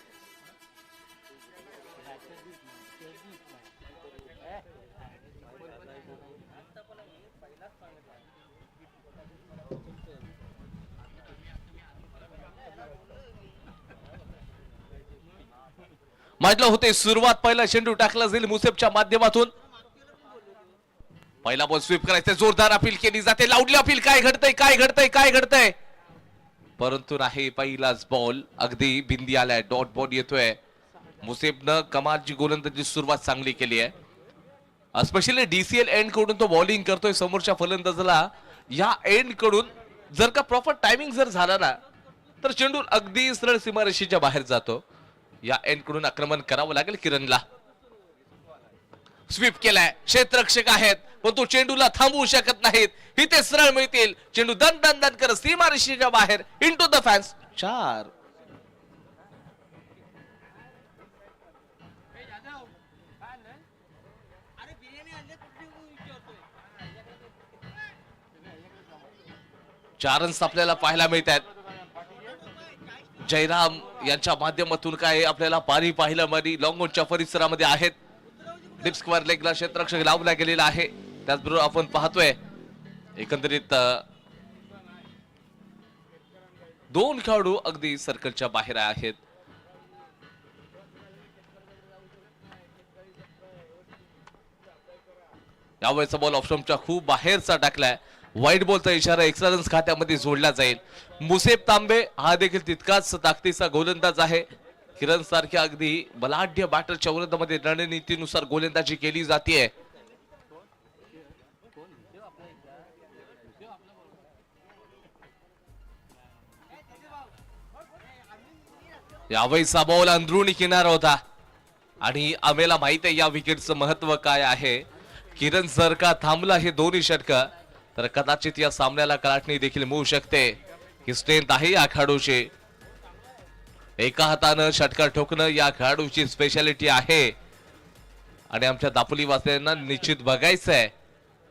म्हटलं होते सुरुवात. पहिला चेंडू टाकला जाईल मुसेफच्या माध्यमातून. पहिला बॉल स्वीप करायचा, जोरदार अपील केली जाते, लाऊडली अपील. काय घडतंय काय घडतंय काय घडतंय, परंतु नाही. पहिलाच बॉल अगदी बिंदी आलाय, डॉट बॉल येतोय. मुसेफनं कमालची गोलंदाजी सुरुवात चांगली केली आहे. स्पेशली डीसीएल एंड कडून तो बॉलिंग करतोय समोरच्या फलंदाजाला. या एंड कडून जर का प्रॉपर टायमिंग जर झाला ना, तर चेंडू अगदी सरळ सीमारेषेच्या बाहेर जातो. या एंड कडून आक्रमण करावं लागेल किरणला. स्वीप केलाय, क्षेत्ररक्षक आहेत पण तो चेंडूला थांबवू शकत नाहीत. इथे सरळ मिळतील चेंडू, दन दन दन करत सीमारेषेच्या बाहेर इनटू द फॅन्स. 4. चार रन्स आपल्याला पाहायला मिळत आहेत. जयराम यांच्या माध्यमातून काय आपल्याला पारी पाहायला मिळाली. लॉंग ऑनच्या परिसरामध्ये आहेत. डीप स्क्वेअर लेगला क्षेत्ररक्षक लावला गेलेला आहे. त्याचबरोबर आपण पाहतोय एकंदरीत 2 खेळाडू अगदी सर्कलच्या बाहेर आहेत. यावेळेचा बॉल ऑफस्टंपच्या खूप बाहेरचा टाकलाय. वाईट बॉलचा इशारा एक्स्ट्रा रन्स खात्यामध्ये जोडला जाईल. मुसेफ तांबे हा देखील तितकाच ताकदीचा गोलंदाज आहे. किरण सारख्या अगदी बलाढ्य बॅटरच्या विरोधामध्ये रणनीतीनुसार गोलंदाजी केली जाते. यावेळीचा बॉल अंदरुणी किनार होता आणि आम्हाला माहित आहे या विकेटचं महत्व काय आहे. किरण जर का थांबला हे दोन्ही षटकं, तर कदाचित या सामन्याला कलाटणी देखील मिळू शकते. ही स्ट्रेंथ आहे या खेळाडूची. एका हातानं षटका ठोकणं या खेळाडूची स्पेशालिटी आहे. आणि आमच्या दापोली वासियांना निश्चित बघायचं आहे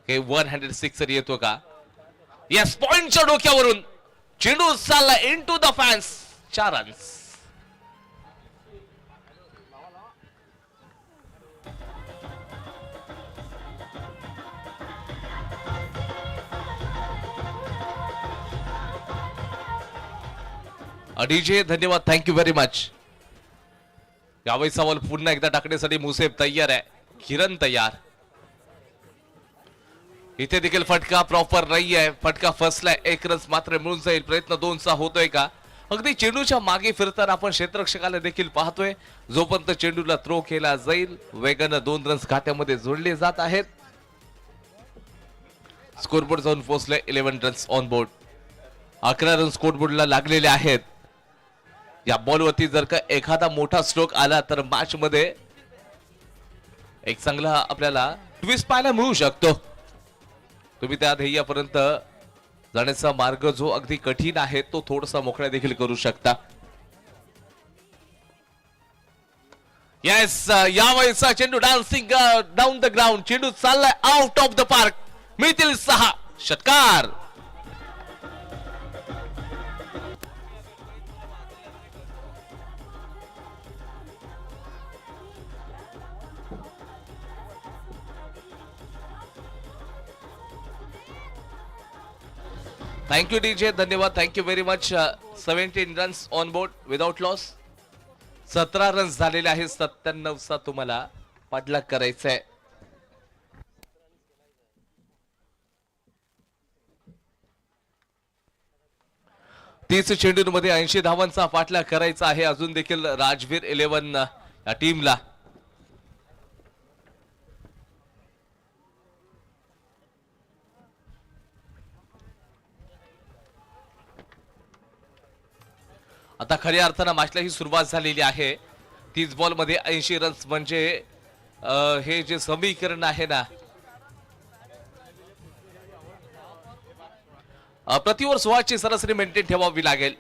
की 1 हँडेड सिक्सर येतो का. यस, पॉइंटच्या डोक्यावरून चेंडू चालला into the fans. 4 runs. DJ धन्यवाद, थँक्यू व्हेरी मच. यावेळी सवाल पुन्हा एकदा टाकण्यासाठी मुसेफ तयार आहे, किरण तयार. इथे देखील फटका प्रॉपर नाही आहे. फटका फसलाय. 1 रन्स मात्र मिळून जाईल. प्रयत्न 2चा होतोय का. अगदी चेंडूच्या मागे फिरताना आपण क्षेत्ररक्षकाला देखील पाहतोय. जोपर्यंत चेंडूला थ्रो केला जाईल वेगानं 2 रन्स खात्यामध्ये जोडले जात आहेत. स्कोरबोर्ड जाऊन पोहोचले 11 रन्स ऑन बोर्ड. 11 रन स्कोरबोर्डला लागलेले आहेत. या बॉलवरती जर का एखादा मोठा स्ट्रोक आला तर मॅच मध्ये एक चांगला आपल्याला ट्विस्ट पाहायला मिळू शकतो. तुम्ही त्या ध्येयापर्यंत जाण्याचा मार्ग जो अगदी कठीण आहे तो थोडासा मोकळा देखील करू शकता. येस, यावेळेचा चेंडू डान्सिंग डाऊन द ग्राउंड. चेंडू चाललाय आउट ऑफ द पार्क. मिळतील 6 षटकार. थँक्यू डीजे, धन्यवाद, thank you very much. 17 runs on board without loss. 17 runs झालेले आहेत. 97चा तुम्हाला पाठलाग करायचा आहे. तीस चेंडूंमध्ये 80 धावांचा पाठलाग करायचा आहे अजून देखील राजवीर 11 या टीमला. आता खऱ्या अर्थानं मॅचला ही सुरुवात झालेली आहे. 30 बॉल मध्ये 80 रन्स म्हणजे हे जे समीकरण आहे ना, प्रति ओव्हर 16 ची सरासरी मेंटेन ठेवावी लागेल.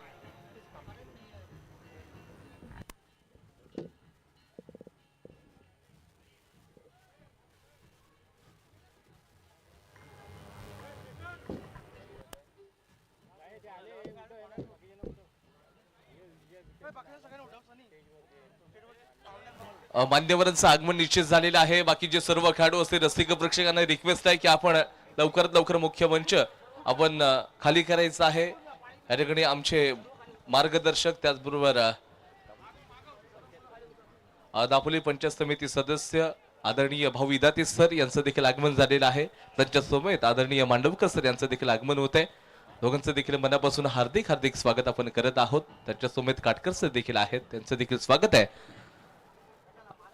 मान्यवरांचं आगमन निश्चित झालेलं आहे. बाकीचे सर्व खेळाडू असतील, रसिक प्रेक्षकांना रिक्वेस्ट आहे की आपण लवकरात लवकर मुख्य मंच आपण खाली करायचा आहे. या ठिकाणी आमचे मार्गदर्शक त्याचबरोबर दापोली पंचायत समिती सदस्य आदरणीय भाऊ विदाते सर यांचं देखील आगमन झालेलं आहे. त्यांच्या समेत आदरणीय मांडवकर सर यांचं देखील आगमन होत आहे. दोघांचं देखील मनापासून हार्दिक हार्दिक स्वागत आपण करत आहोत. त्यांच्या समेत काटकर सर देखील आहेत, त्यांचं देखील स्वागत आहे.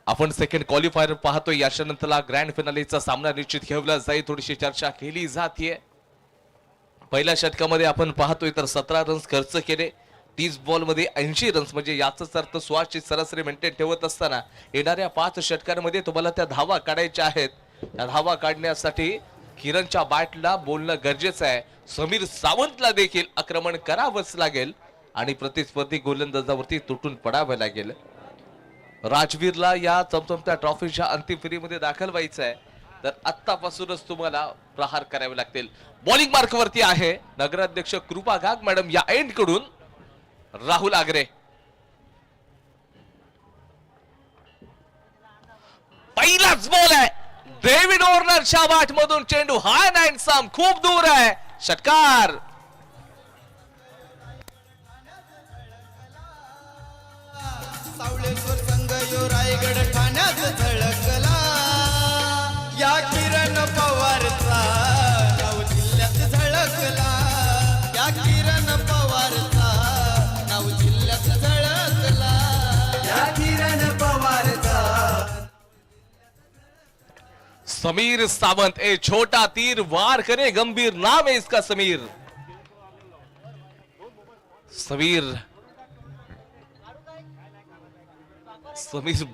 आपण सेकंड क्वालिफायर पाहतोय. याच्यानंतरला ग्रँड फिनालेचा सामना निश्चित खेळला जाईल. थोडीशी चर्चा केली जाते. पहिल्या षटकामध्ये आपण पाहतोय तर 17 रन्स खर्च केले. 30 बॉल मध्ये 80 रन्स म्हणजे याचाच अर्थ 16 ची सरासरी मेंटेन ठेवत असताना येणाऱ्या 5 षटकांमध्ये तुम्हाला त्या धावा काढायच्या आहेत. त्या धावा काढण्यासाठी किरणच्या बॅटला बोलणं गरजेचं आहे. समीर सावंतला देखील आक्रमण करावंच लागेल आणि प्रतिस्पर्धी गोलंदाजावरती तुटून पडावं लागेल. राजवीरला या चमचमत्या ट्रॉफीच्या अंतिम फेरीमध्ये दाखल व्हायचं आहे तर आत्तापासूनच तुम्हाला प्रहार करावे लागतील. बॉलिंग मार्क वरती आहे नगराध्यक्ष कृपा घाग मॅडम या एंड कडून राहुल आगरे. पहिलाच बॉल आहे. डेव्हिड वॉर्नरच्या बॅट मधून चेंडू हाय अँड सम खूप दूर आहे. षटकार. सावळेश्वर संघ यो रायगड ठाण्यात झळकला. या किरण पवारचा नाव जिल्ह्यात झळकला. या किरण पवारचा नाव जिल्ह्यात झळकला. या किरण पवारचा. समीर सावंत ए छोटा तीर वार करे गंभीर नाम है इसका समीर. समीर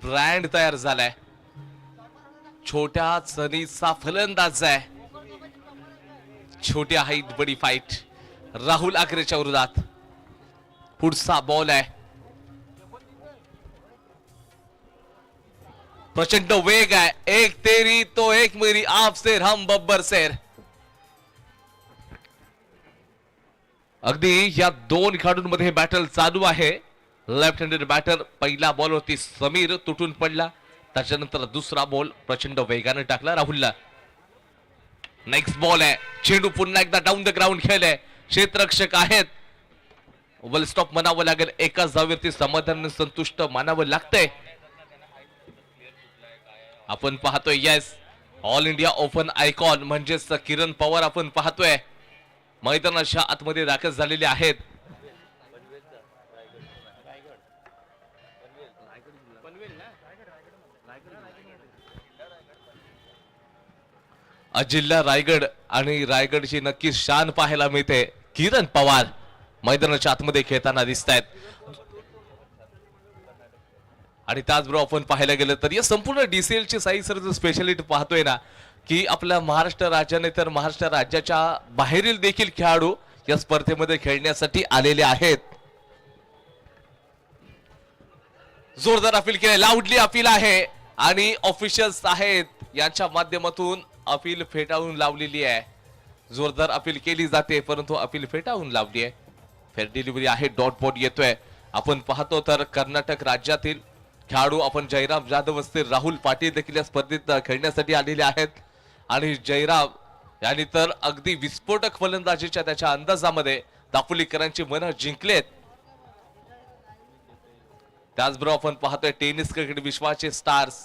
ब्रँड तयार झालाय. छोट्या सनीचा फलंदाज आहे. छोट्या हाईट बडी फाईट. राहुल आगरेच्या विरोधात पुढचा बॉल आहे. प्रचंड वेग आहे. एक तेरी तो एक मेरी आप शेर हम बब्बर शेर. अगदी या दोन खेळाडूंमध्ये बॅटल चालू आहे. लेफ्ट हँडेड बॅटर पहिला बॉल होती समीर तुटून पडला. त्याच्यानंतर दुसरा बॉल प्रचंड वेगाने टाकला राहुलला. नेक्स्ट बॉल आहे. चेंडू पुन्हा एकदा डाऊन द ग्राउंड खेळलाय. क्षेत्ररक्षक आहेत. ओव्हल स्टॉप म्हणावं लागेल. एकाच धावेवरती समाधान संतुष्ट मानावं लागतंय. आपण पाहतोय yes all India open icon म्हणजेच किरण पवार आपण पाहतोय मैदानाच्या आतमध्ये दाखल झालेले आहेत. जिल्हा रायगड आणि रायगडची नक्कीच शान पाहायला मिळते. किरण पवार मैदानाच्या आतमध्ये खेळताना दिसत आहेत. आणि त्याचबरोबर आपण पाहायला गेलं तर या संपूर्ण DCL ची साई सर स्पेशालिटी पाहतोय ना की आपल्या महाराष्ट्र राज्याने तर महाराष्ट्र राज्याच्या बाहेरील देखील खेळाडू या स्पर्धेमध्ये खेळण्यासाठी आलेले आहेत. जोरदार अपील केले, लाऊडली अपील आहे आणि ऑफिशियल्स आहेत यांच्या माध्यमातून अपील फेटाळून लावलेली आहे. जोरदार अपील केली जाते परंतु अपील फेटाळून लावली आहे. फेअर डिलिव्हरी आहे, डॉट बॉट येतोय. आपण पाहतो तर कर्नाटक राज्यातील खेळाडू आपण जयराम जाधव असतील, राहुल पाटील देखील या स्पर्धेत खेळण्यासाठी आलेले आहेत. आणि जयराम यांनी तर अगदी विस्फोटक फलंदाजीच्या त्याच्या अंदाजामध्ये दापोलीकरांची मनं जिंकलेत. त्याचबरोबर आपण पाहतोय टेनिस क्रिकेट विश्वाचे स्टार्स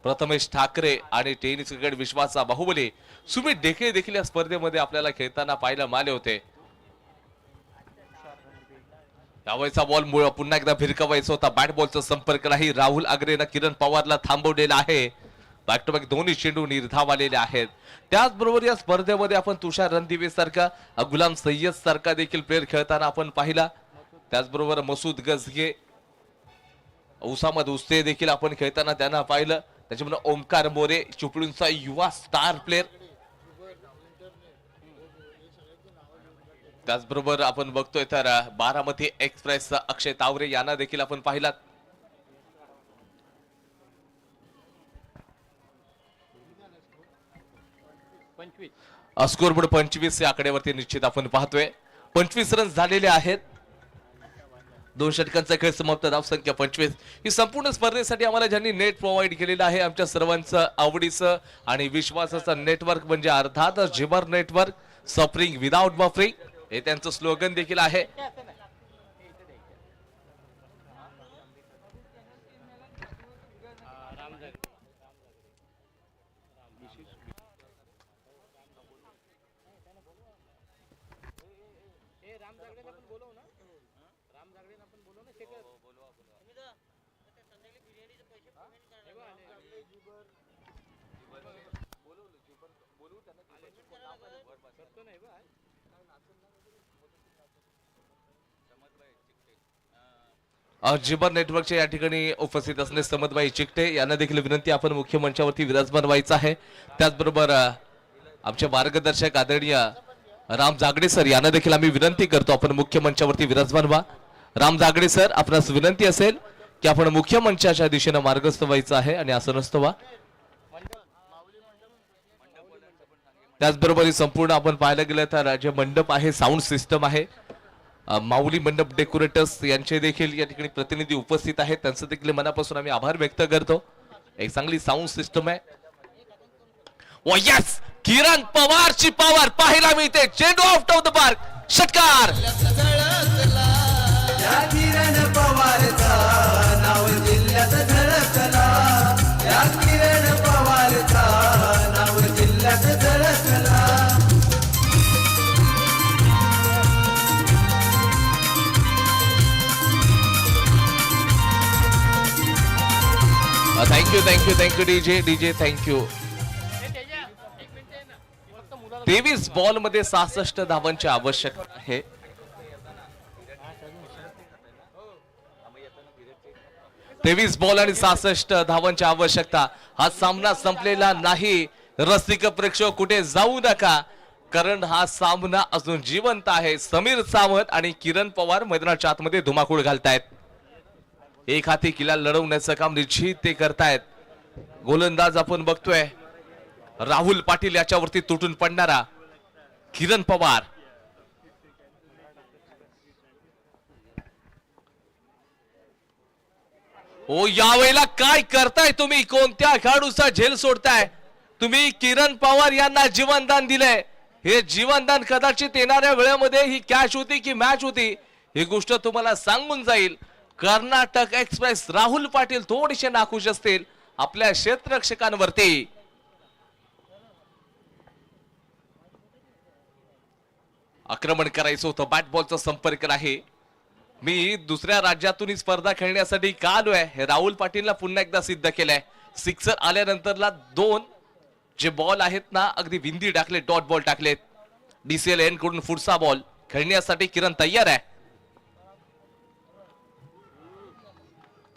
प्रथमेश ठाकरे आणि टेनिस क्रिकेट विश्वाचा बाहुबली सुमित डेके देखील या स्पर्धेमध्ये आपल्याला खेळताना पाहायला मिळाले होते. यावेळेचा बॉल पुन्हा एकदा भिरकवायचा होता, बॅट बॉलचा संपर्क नाही. राहुल आग्रेनं किरण पवारला थांबवलेला आहे. बॅक टू बॅक दोन्ही चेंडू निर्धाव आलेले आहेत. त्याचबरोबर या स्पर्धेमध्ये आपण तुषार रणदिवे सारखा, गुलाम सय्यद सारखा देखील प्लेअर खेळताना आपण पाहिला. त्याचबरोबर मसूद गजगे, उसामद उस्ते देखील आपण खेळताना त्यांना पाहिलं. त्याच्यामुळे ओमकार मोरे चिपळूणचा युवा स्टार प्लेअर. त्याचबरोबर आपण बघतोय तर बारामती एक्सप्रेस अक्षय तावरे यांना देखील आपण पाहिलात. स्कोरबोर्ड 25 या आकड्यावरती निश्चित आपण पाहतोय. 25 रन झालेले आहेत. 2 षटकांचा खेळ समाप्त, धावसंख्या 25. ही संपूर्ण स्पर्धेसाठी आम्हाला ज्यांनी नेट प्रोव्हाइड केलेलं आहे आमच्या सर्वांचं आवडीचं आणि विश्वासाचं नेटवर्क म्हणजे अर्थात जिमर नेटवर्क, सफरिंग विदाउट बफरिंग हे त्यांचं स्लोगन देखील आहे. जिमर नेटवर्कच्या या ठिकाणी उपस्थित असणे समदबाई चिकटे यांना देखील विनंती, आपण मुख्य मंचावरती विराजमान व्हायचं आहे. त्याचबरोबर आमचे मार्गदर्शक आदरणीय राम जागडे सर यांना देखील आम्ही विनंती करतो आपण मुख्य मंचावरती विराजमान व्हा. राम जागडे सर, आपणास विनंती असेल की आपण मुख्य मंचाच्या दिशेने मार्गस्थ व्हायचं आहे आणि असं नसतं व्हा. त्याचबरोबर संपूर्ण आपण पाहायला गेलं तर जे मंडप आहे, साऊंड सिस्टम आहे, माऊली मंडप डेकोरेटर्स यांचे देखील या ठिकाणी प्रतिनिधी उपस्थित आहेत. त्यांचं देखील मनापासून आम्ही आभार व्यक्त करतो. एक चांगली साऊंड सिस्टम आहे. ओ यस, किरण पवारची पॉवर पाहायला मिळते. चेंडू आउट ऑफ द पार्क, षटकार. या किरण पवारचा नाव जिल्ह्यात झळकला. या किरण पवारचा नाव जिल्ह्यात झळकला. Thank you DJ thank you. 23 बॉल मध्ये 66 धावांची आवश्यकता आहे. 23 बॉल आणि 66 धावांची आवश्यकता. हा सामना संपलेला नाही. रसिक प्रेक्षक कुठे जाऊ नका, कारण हा सामना अजून जिवंत आहे. समीर सावंत आणि किरण पवार मैदानाच्या आतमध्ये धुमाकूळ घालतायत. एक हाती किल्ला लढवण्याचं काम निश्चित ते करतायत. गोलंदाज आपण बघतोय राहुल पाटील याच्यावरती तुटून पडणारा किरण पवार. ओ यावेळेला काय करताय तुम्ही? कोणत्या खेळाडूचा झेल सोडताय तुम्ही? किरण पवार यांना जीवनदान दिलंय. हे जीवनदान कदाचित येणाऱ्या वेळेमध्ये ही कॅच होती की मॅच होती ही गोष्ट तुम्हाला सांगून जाईल. कर्नाटक एक्सप्रेस राहुल पाटील थोडेसे नाखुश असतील आपल्या क्षेत्ररक्षकांवरती. आक्रमण करायचं होतं, बॅट बॉलचा संपर्क नाही. मी दुसऱ्या राज्यातून ही स्पर्धा खेळण्यासाठी का आलोय हे राहुल पाटीलला पुन्हा एकदा सिद्ध केलंय. सिक्सर आल्यानंतरला 2 जे बॉल आहेत ना अगदी विंदी टाकले, डॉट बॉल टाकलेत. DCL कडून पुढचा बॉल खेळण्यासाठी किरण तयार आहे.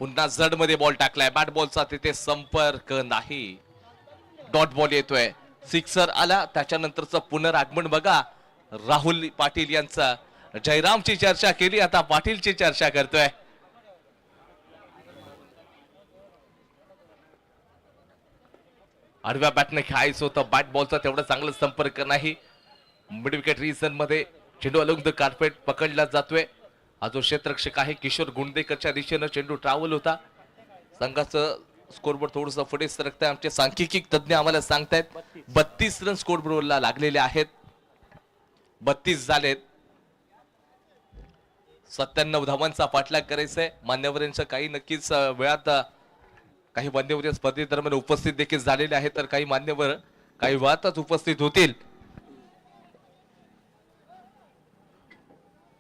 पुन्हा जड मध्ये बॉल टाकलाय, बॅट बॉलचा तिथे संपर्क नाही, डॉट बॉल येतोय. सिक्सर आला त्याच्यानंतरचं पुनरागमन बघा राहुल पाटील यांचा. जयरामची चर्चा केली, आता पाटीलची चर्चा करतोय. आडव्या बॅटने खेळायचं होतं, बॅट बॉलचा तेवढा चांगला संपर्क नाही. मिड विकेट रिजन मध्ये चेंडू अलॉंग द कार्पेट पकडला जातोय. हा जो क्षेत्ररक्षक आहे किशोर गुंडेकरच्या दिशेनं चेंडू ट्रॅव्हल होता. संघाचं स्कोरबोर्ड थोडस पुढे सरकतंय. आमचे सांख्यिकी तज्ञ आम्हाला सांगतायत 32 रन स्कोरबोर्डला लागलेले आहेत, 32 झालेत. 97 धावांचा पाठलाग करायचा आहे. मान्यवरांचं काही नक्कीच वेळात काही मान्यवर स्पर्धेदरम्यान उपस्थित देखील झालेले आहेत, तर काही मान्यवर काही वेळातच उपस्थित होतील.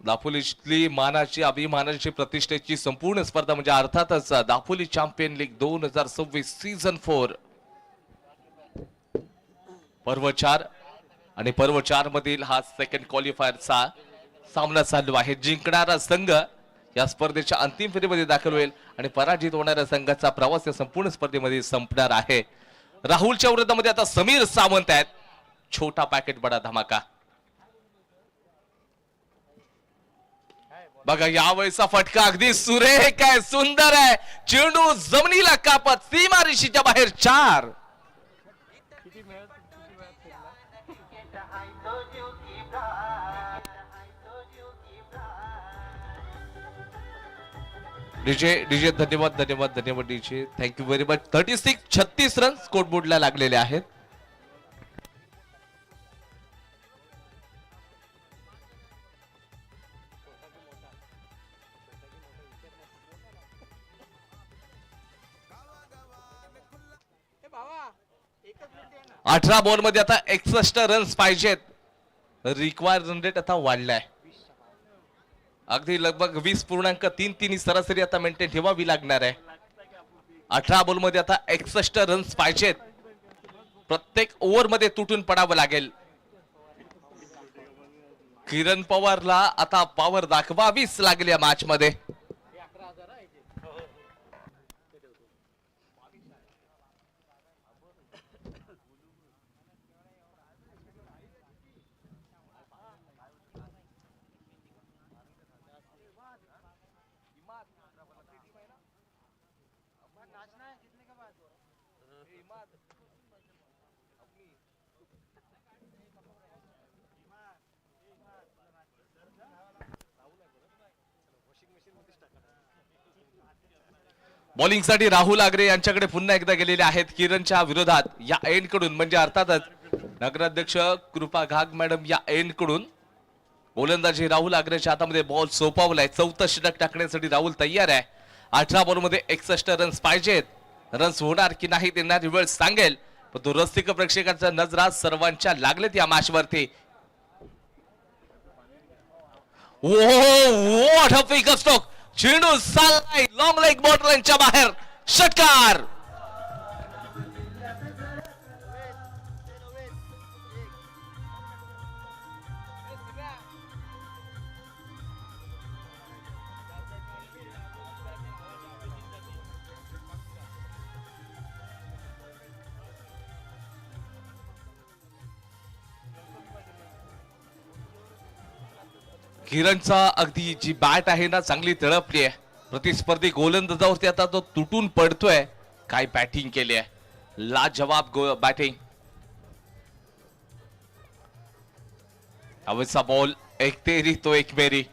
दापोलीतली मानाची अभिमानाची प्रतिष्ठेची संपूर्ण स्पर्धा म्हणजे अर्थातच दापोली चॅम्पियन लीग 2026 सीझन 4 पर्व 4 आणि पर्व 4 मधील हा सेकंड क्वालिफायरचा सामना चालू आहे. जिंकणारा संघ या स्पर्धेच्या अंतिम फेरीमध्ये दाखल होईल आणि पराजित होणाऱ्या संघाचा प्रवास या संपूर्ण स्पर्धेमध्ये संपणार आहे. राहुलच्या विरोधामध्ये आता समीर सावंत आहेत. छोटा पॅकेट बडा धमाका. बघा यावेळेचा फटका अगदी सुरेख आहे, सुंदर आहे. चेंडू जमिनीला कापत सीमारेषेच्या बाहेर 4. डीजे धन्यवाद DJ, thank you very much. 36 run स्कोरबोर्डला लागलेले आहेत. ए भावा एकच मिनिट आहे ना. 18 बॉल मध्ये आता 61 रन्स पाहिजेत. रिक्वायर रन रेट आता वाढलाय, अगदी लगभग 20.33 ही सरासरी आता मेंटेन ठेवावी लागणार आहे. 18 बॉल मध्ये आता 61 रन्स पाहिजेत. प्रत्येक ओव्हर मध्ये तुटून पडावं लागेल. किरण पवारला आता पॉवर दाखवावीच लागली या मॅच मध्ये. बॉलिंग साठी राहुल आगरे यांच्याकडे पुन्हा एकदा गेलेले आहेत किरणच्या विरोधात. या एंड कडून म्हणजे अर्थातच नगराध्यक्ष कृपा घाग मॅडम या एंड कडून गोलंदाजी राहुल आगरेच्या हातामध्ये बॉल सोपवलाय. 4थं षटक टाकण्यासाठी राहुल तयार आहे. 18 बॉल मध्ये 61 रन्स पाहिजेत. रन्स होणार की नाही त्यांना वेळ सांगेल, पण तो रसिक प्रेक्षकांच्या नजरा सर्वांच्या लागलेत या मॅच वरती. What a pick stroke. चेंडू चाललाय लॉंग लेग बॉर्डरच्या बाहेर. षटकार. किरणचा अगदी जी बॅट आहे ना चांगली तळपली आहे. प्रतिस्पर्धी गोलंदाजावरती आता तो तुटून पडतोय. काय बॅटिंग केली आहे, लाजवाब बॅटिंग. अवैसा बॉल, एक तेरी तो एक मेरी,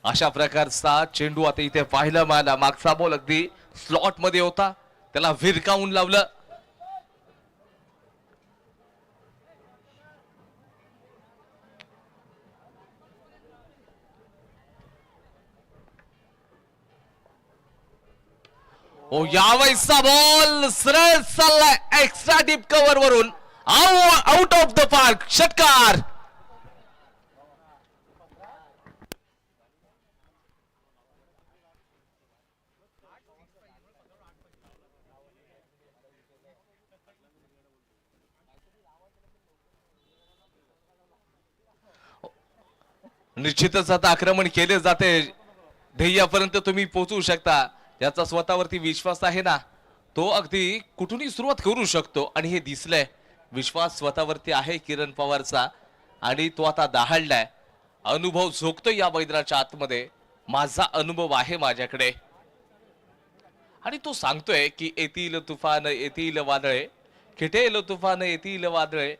अशा प्रकारचा चेंडू आता इथे पाहायला मिळाला. मागचा बॉल अगदी स्लॉट मध्ये होता, त्याला विरकावून लावलं. ओ यावेळेचा बॉल सरळ चाललाय एक्स्ट्रा डीप कव्हर वरून आउट ऑफ द पार्क. षटकार. निश्चितच आता आक्रमण केले जाते, ध्येयापर्यंत तुम्ही पोहोचू शकता. त्याचा स्वतःवरती विश्वास आहे ना, तो अगदी कुठूनही सुरुवात करू शकतो आणि हे दिसलंय. विश्वास स्वतःवरती आहे किरण पवारचा आणि तो आता दहाडलाय. अनुभव झोकतो या मैदानाच्या आतमध्ये. माझा अनुभव आहे माझ्याकडे आणि तो सांगतोय की येतील तुफान येतील वादळे, खिटेल तुफान येतील वादळे,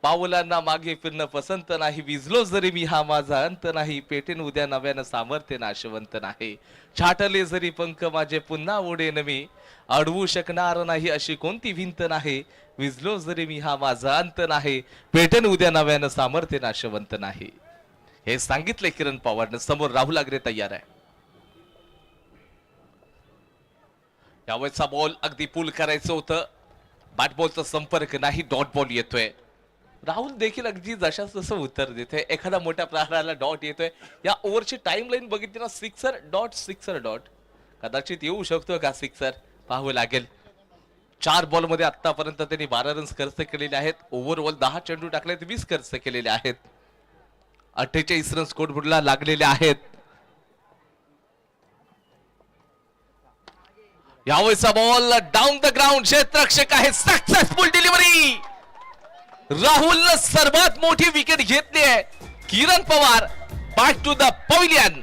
पावलांना मागे फिरणं पसंत नाही, विजलो जरी मी हा माझा अंत नाही, पेटेन उद्या नव्यानं सामर्थ्य नाशवंत नाही, छाटले जरी पंख माझे पुन्हा ओढेन मी, अडवू शकणार नाही अशी कोणती भिंत नाही, विजलो जरी मी हा माझा अंत नाही, पेटेन उद्या नव्यानं सामर्थ्य नाशवंत नाही. हे सांगितले किरण पवारने. समोर राहुल आगरे तयार आहे. यावेळेचा बॉल अगदी पुल करायचं होतं, बॅट बॉलचा संपर्क नाही, डॉट बॉल येतोय. राहुल देखील अगदी जशाच तसं उत्तर देतोय. एखादा मोठ्या प्रहाराला डॉट येतोय. या ओव्हरची टाइम लाईन बघितली ना, सिक्सर डॉट कदाचित येऊ शकतो का सिक्सर, पाहावं लागेल. 4 बॉल मध्ये आतापर्यंत त्यांनी 12 रन्स खर्च केलेले आहेत. ओव्हरऑल 10 चेंडू टाकलेत, 20 खर्च केलेले आहेत. 48 रन स्कोरबोर्डला लागलेले आहेत. यावेळेचा बॉल डाऊन द ग्राउंड, क्षेत्ररक्षक आहे, सक्सेसफुल डिलिव्हरी. राहुलनं सर्वात मोठी विकेट घेतली आहे. Kiran Pawar back to the pavilion.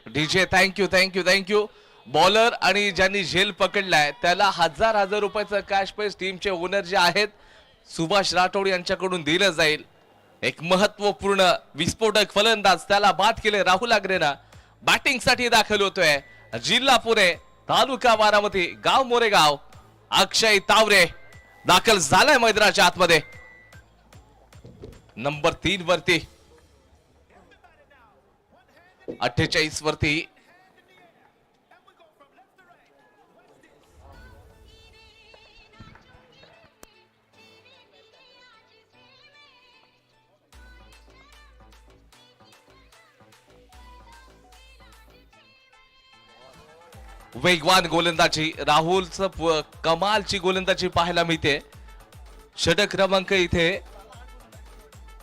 DJ thank you. Bowler आणि ज्यांनी झेल पकडलाय त्याला हजार रुपयाचं कॅश प्राइज टीमचे ओनर जे आहेत सुभाष राठोड यांच्याकडून दिलं जाईल. एक महत्वपूर्ण विस्फोटक फलंदाज त्याला बाद केले राहुल आगरेना. बॅटिंग साठी दाखल होतोय जिल्हा पुणे, तालुका बारामती, गाव मोरेगाव. अक्षय तावरे दाखल झालाय मैदानाच्या आतमध्ये नंबर 3 वरती. 48 वरती. वेगवान गोलंदाजी राहुलचं कमालची गोलंदाजी पाहायला मिळते. षटक क्रमांक इथे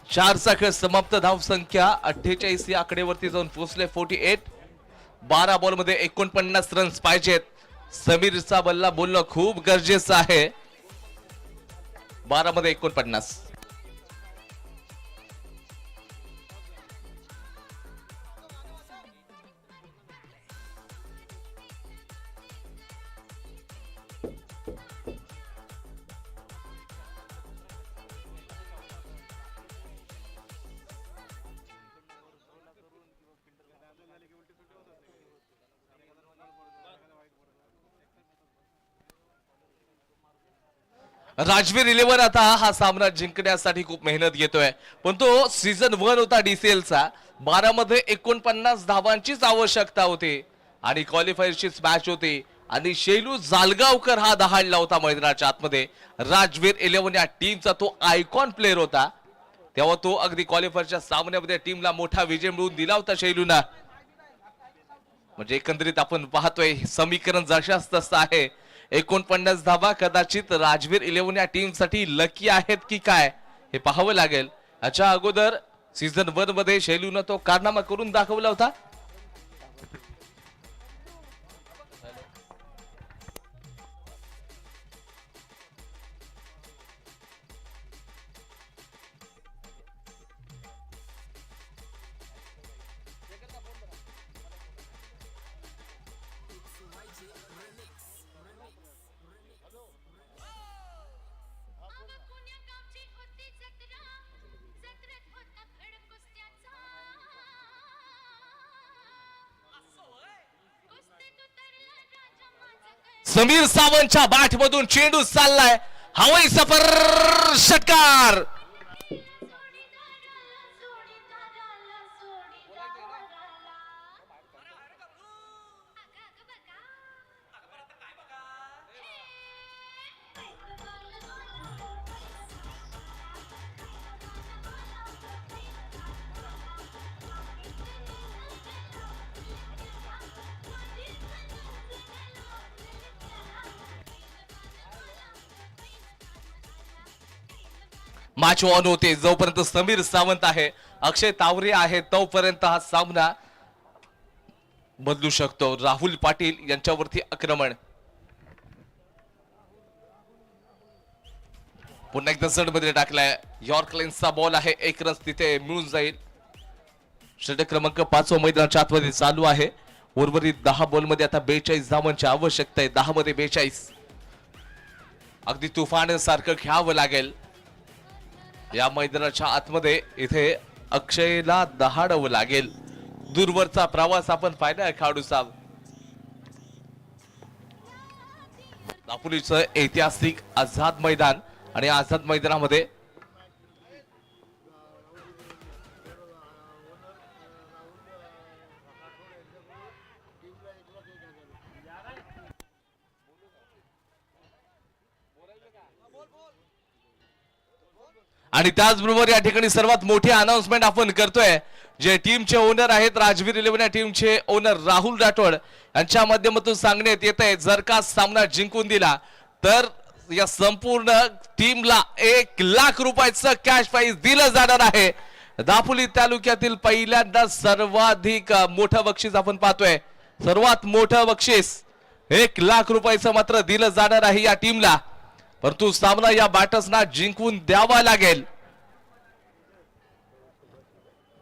4 खेळ समाप्त, धाव संख्या 48 या आकडेवरती जाऊन पोहोचले 48. 12 बॉल मध्ये 49 रन्स पाहिजेत. समीरचा बल्ला बोलणं खूप गरजेचं आहे. 12 मध्ये 49. राजवीर 11 आता हा सामना जिंकण्यासाठी खूप मेहनत घेतोय, पण तो सीझन 1 होता डीसीएलचा. 12 मध्ये 49 धावांचीच आवश्यकता होती आणि क्वालिफायरचीच मॅच होती आणि शैलू जालगावकर हा दहाडला होता मैदानाच्या आतमध्ये. राजवीर 11 या टीमचा तो आयकॉन प्लेअर होता. तेव्हा तो अगदी क्वालिफायरच्या सामन्यामध्ये टीमला मोठा विजय मिळवून दिला होता शैलूना. म्हणजे एकंदरीत आपण पाहतोय समीकरण जशाच तसं आहे. 49 धावा कदाचित राजवीर 11 या टीम साठी लकी आहेत की काय हे पाहावं लागेल. याच्या अगोदर सीझन 1 मध्ये शैलूनं तो कारनामा करून दाखवला होता. समीर सावंतच्या बॅट मधून चेंडू चाललाय, हवाई सफर, षटकार. मॅच ऑन होते. जोपर्यंत समीर सावंत आहे, अक्षय तावरे आहे, तोपर्यंत हा सामना बदलू शकतो. राहुल पाटील यांच्यावरती आक्रमण. पुन्हा एकदा जड मध्ये टाकलाय. यॉर्क लाईन्सचा बॉल आहे. 1 रन तिथे मिळून जाईल. षटक क्रमांक 5 मैदानाच्या आतमध्ये चालू आहे. उर्वरित 10 बॉल मध्ये आता 42 धावांची आवश्यकता आहे. 10 मध्ये 42. अगदी तुफान सारखं खेळावं लागेल या मैदानाच्या आतमध्ये. इथे अक्षयला दहाडावं लागेल. दूरवरचा प्रवास आपण पाहिला खेळाडूचा. दापोलीचं ऐतिहासिक आझाद मैदान आणि आझाद मैदानामध्ये आणि त्याचबरोबर या ठिकाणी सर्वात मोठी अनाउन्समेंट आपण करतोय. जे टीमचे ओनर आहेत, राजवीर 11 या टीमचे ओनर राहुल राठोड यांच्या माध्यमातून सांगण्यात येत आहे, जर का सामना जिंकून दिला तर या संपूर्ण टीमला 1 लाख रुपयाचं कॅश प्राइज दिलं जाणार आहे. दापोली तालुक्यातील पहिल्यांदा सर्वाधिक मोठं बक्षीस आपण पाहतोय. सर्वात मोठं बक्षीस 1 लाख रुपयाचं मात्र दिलं जाणार आहे या टीमला. परंतु सामना या बॅटर्सना जिंकून द्यावा लागेल.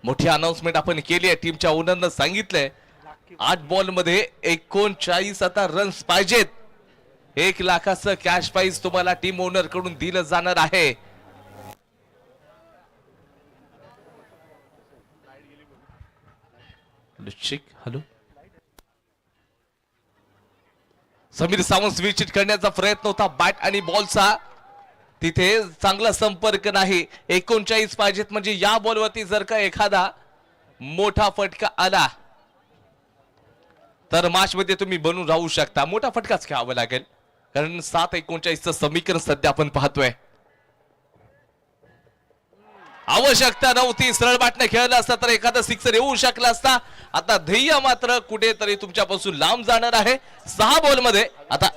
मोठी अनाउन्समेंट आपण केली आहे. टीमच्या ओनरनं सांगितलंय 8 बॉल मध्ये 39 आता रन्स पाहिजेत. 1 लाखाचं कॅश प्राइज तुम्हाला टीम ओनर कडून दिलं जाणार आहे. हॅलो, समीर सावंत विचित करण्याचा प्रयत्न होता बॅट आणि बॉलचा. तिथे चांगला संपर्क नाही. 39 पाहिजेत म्हणजे या बॉलवरती जर का एखादा मोठा फटका आला तर मॅच मध्ये तुम्ही बनून राहू शकता. मोठा फटकाच खेळावा लागेल कारण 7-39चं समीकरण सध्या आपण पाहतोय. आवश्यकता नव्हती. सरळ बॅटने खेळला असता तर एखादा सिक्सर येऊ शकला असता. आता ध्येय मात्र कुठेतरी तुमच्यापासून लांब जाणार आहे. 6 बॉल मध्ये आता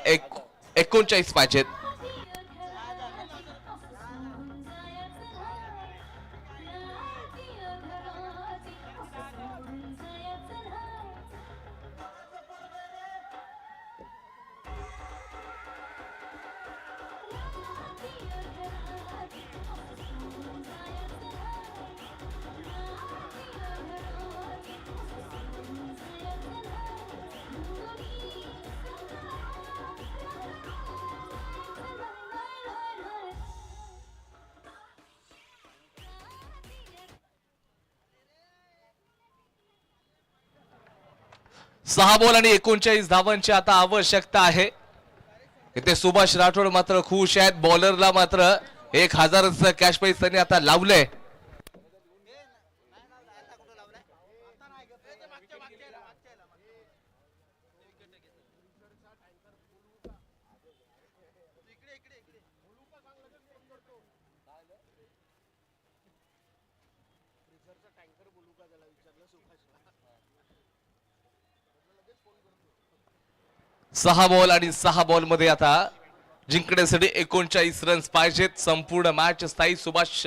39 पाहिजेत. सहा बॉल आणि 39 धावांची आता आवश्यकता आहे. इथे सुभाष राठोड मात्र खुश आहेत. बॉलरला मात्र 1000चं कॅश प्राइज त्यांनी आता लावलंय. सहा बॉल आणि 6 बॉल मध्ये आता जिंकण्यासाठी 39 रन्स पाहिजेत. संपूर्ण मॅच स्थायी सुभाष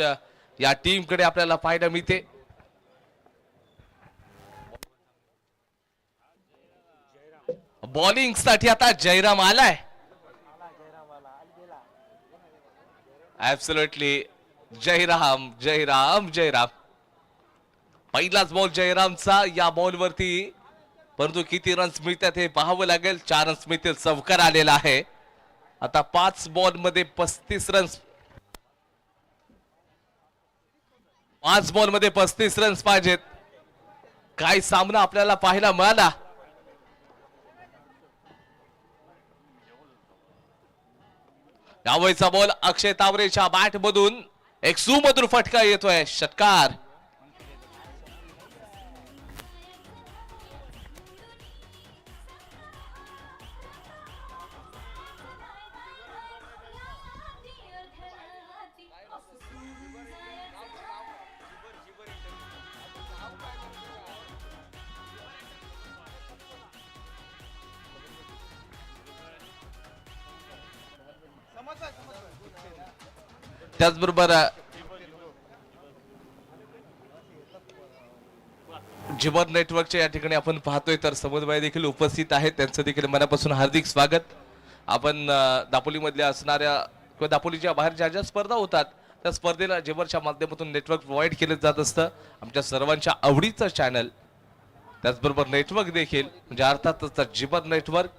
या टीम कडे आपल्याला पाहायला मिळते. बॉलिंग साठी आता जयराम आलाय. ऍब्सोल्युटली जयराम जयराम जयराम. पहिलाच बॉल जयरामचा या बॉल वरती. परंतु किती रन्स मिळतात हे पाहावं लागेल. 4 रन्स मिळतील. चौकार आलेला आहे. आता 5 बॉल मध्ये 35 रन्स. 5 बॉल मध्ये 35 रन्स पाहिजेत. काय सामना आपल्याला पाहायला मिळाला. यावेळीचा बॉल अक्षय तावरेच्या बॅट मधून एक सुमधुर फटका येतोय. षटकार. त्याचबरोबर जिबर नेटवर्कच्या या ठिकाणी आपण पाहतोय तर समन्वय देखील उपस्थित आहेत, त्यांचं देखील मनापासून हार्दिक स्वागत. आपण दापोलीमधल्या असणाऱ्या किंवा दापोलीच्या बाहेर ज्या ज्या स्पर्धा होतात त्या स्पर्धेला जिबरच्या माध्यमातून नेटवर्क प्रोव्हाइड केलं जात असतं. आमच्या सर्वांच्या आवडीचं चॅनल, त्याचबरोबर नेटवर्क देखील म्हणजे अर्थातच जिबर नेटवर्क.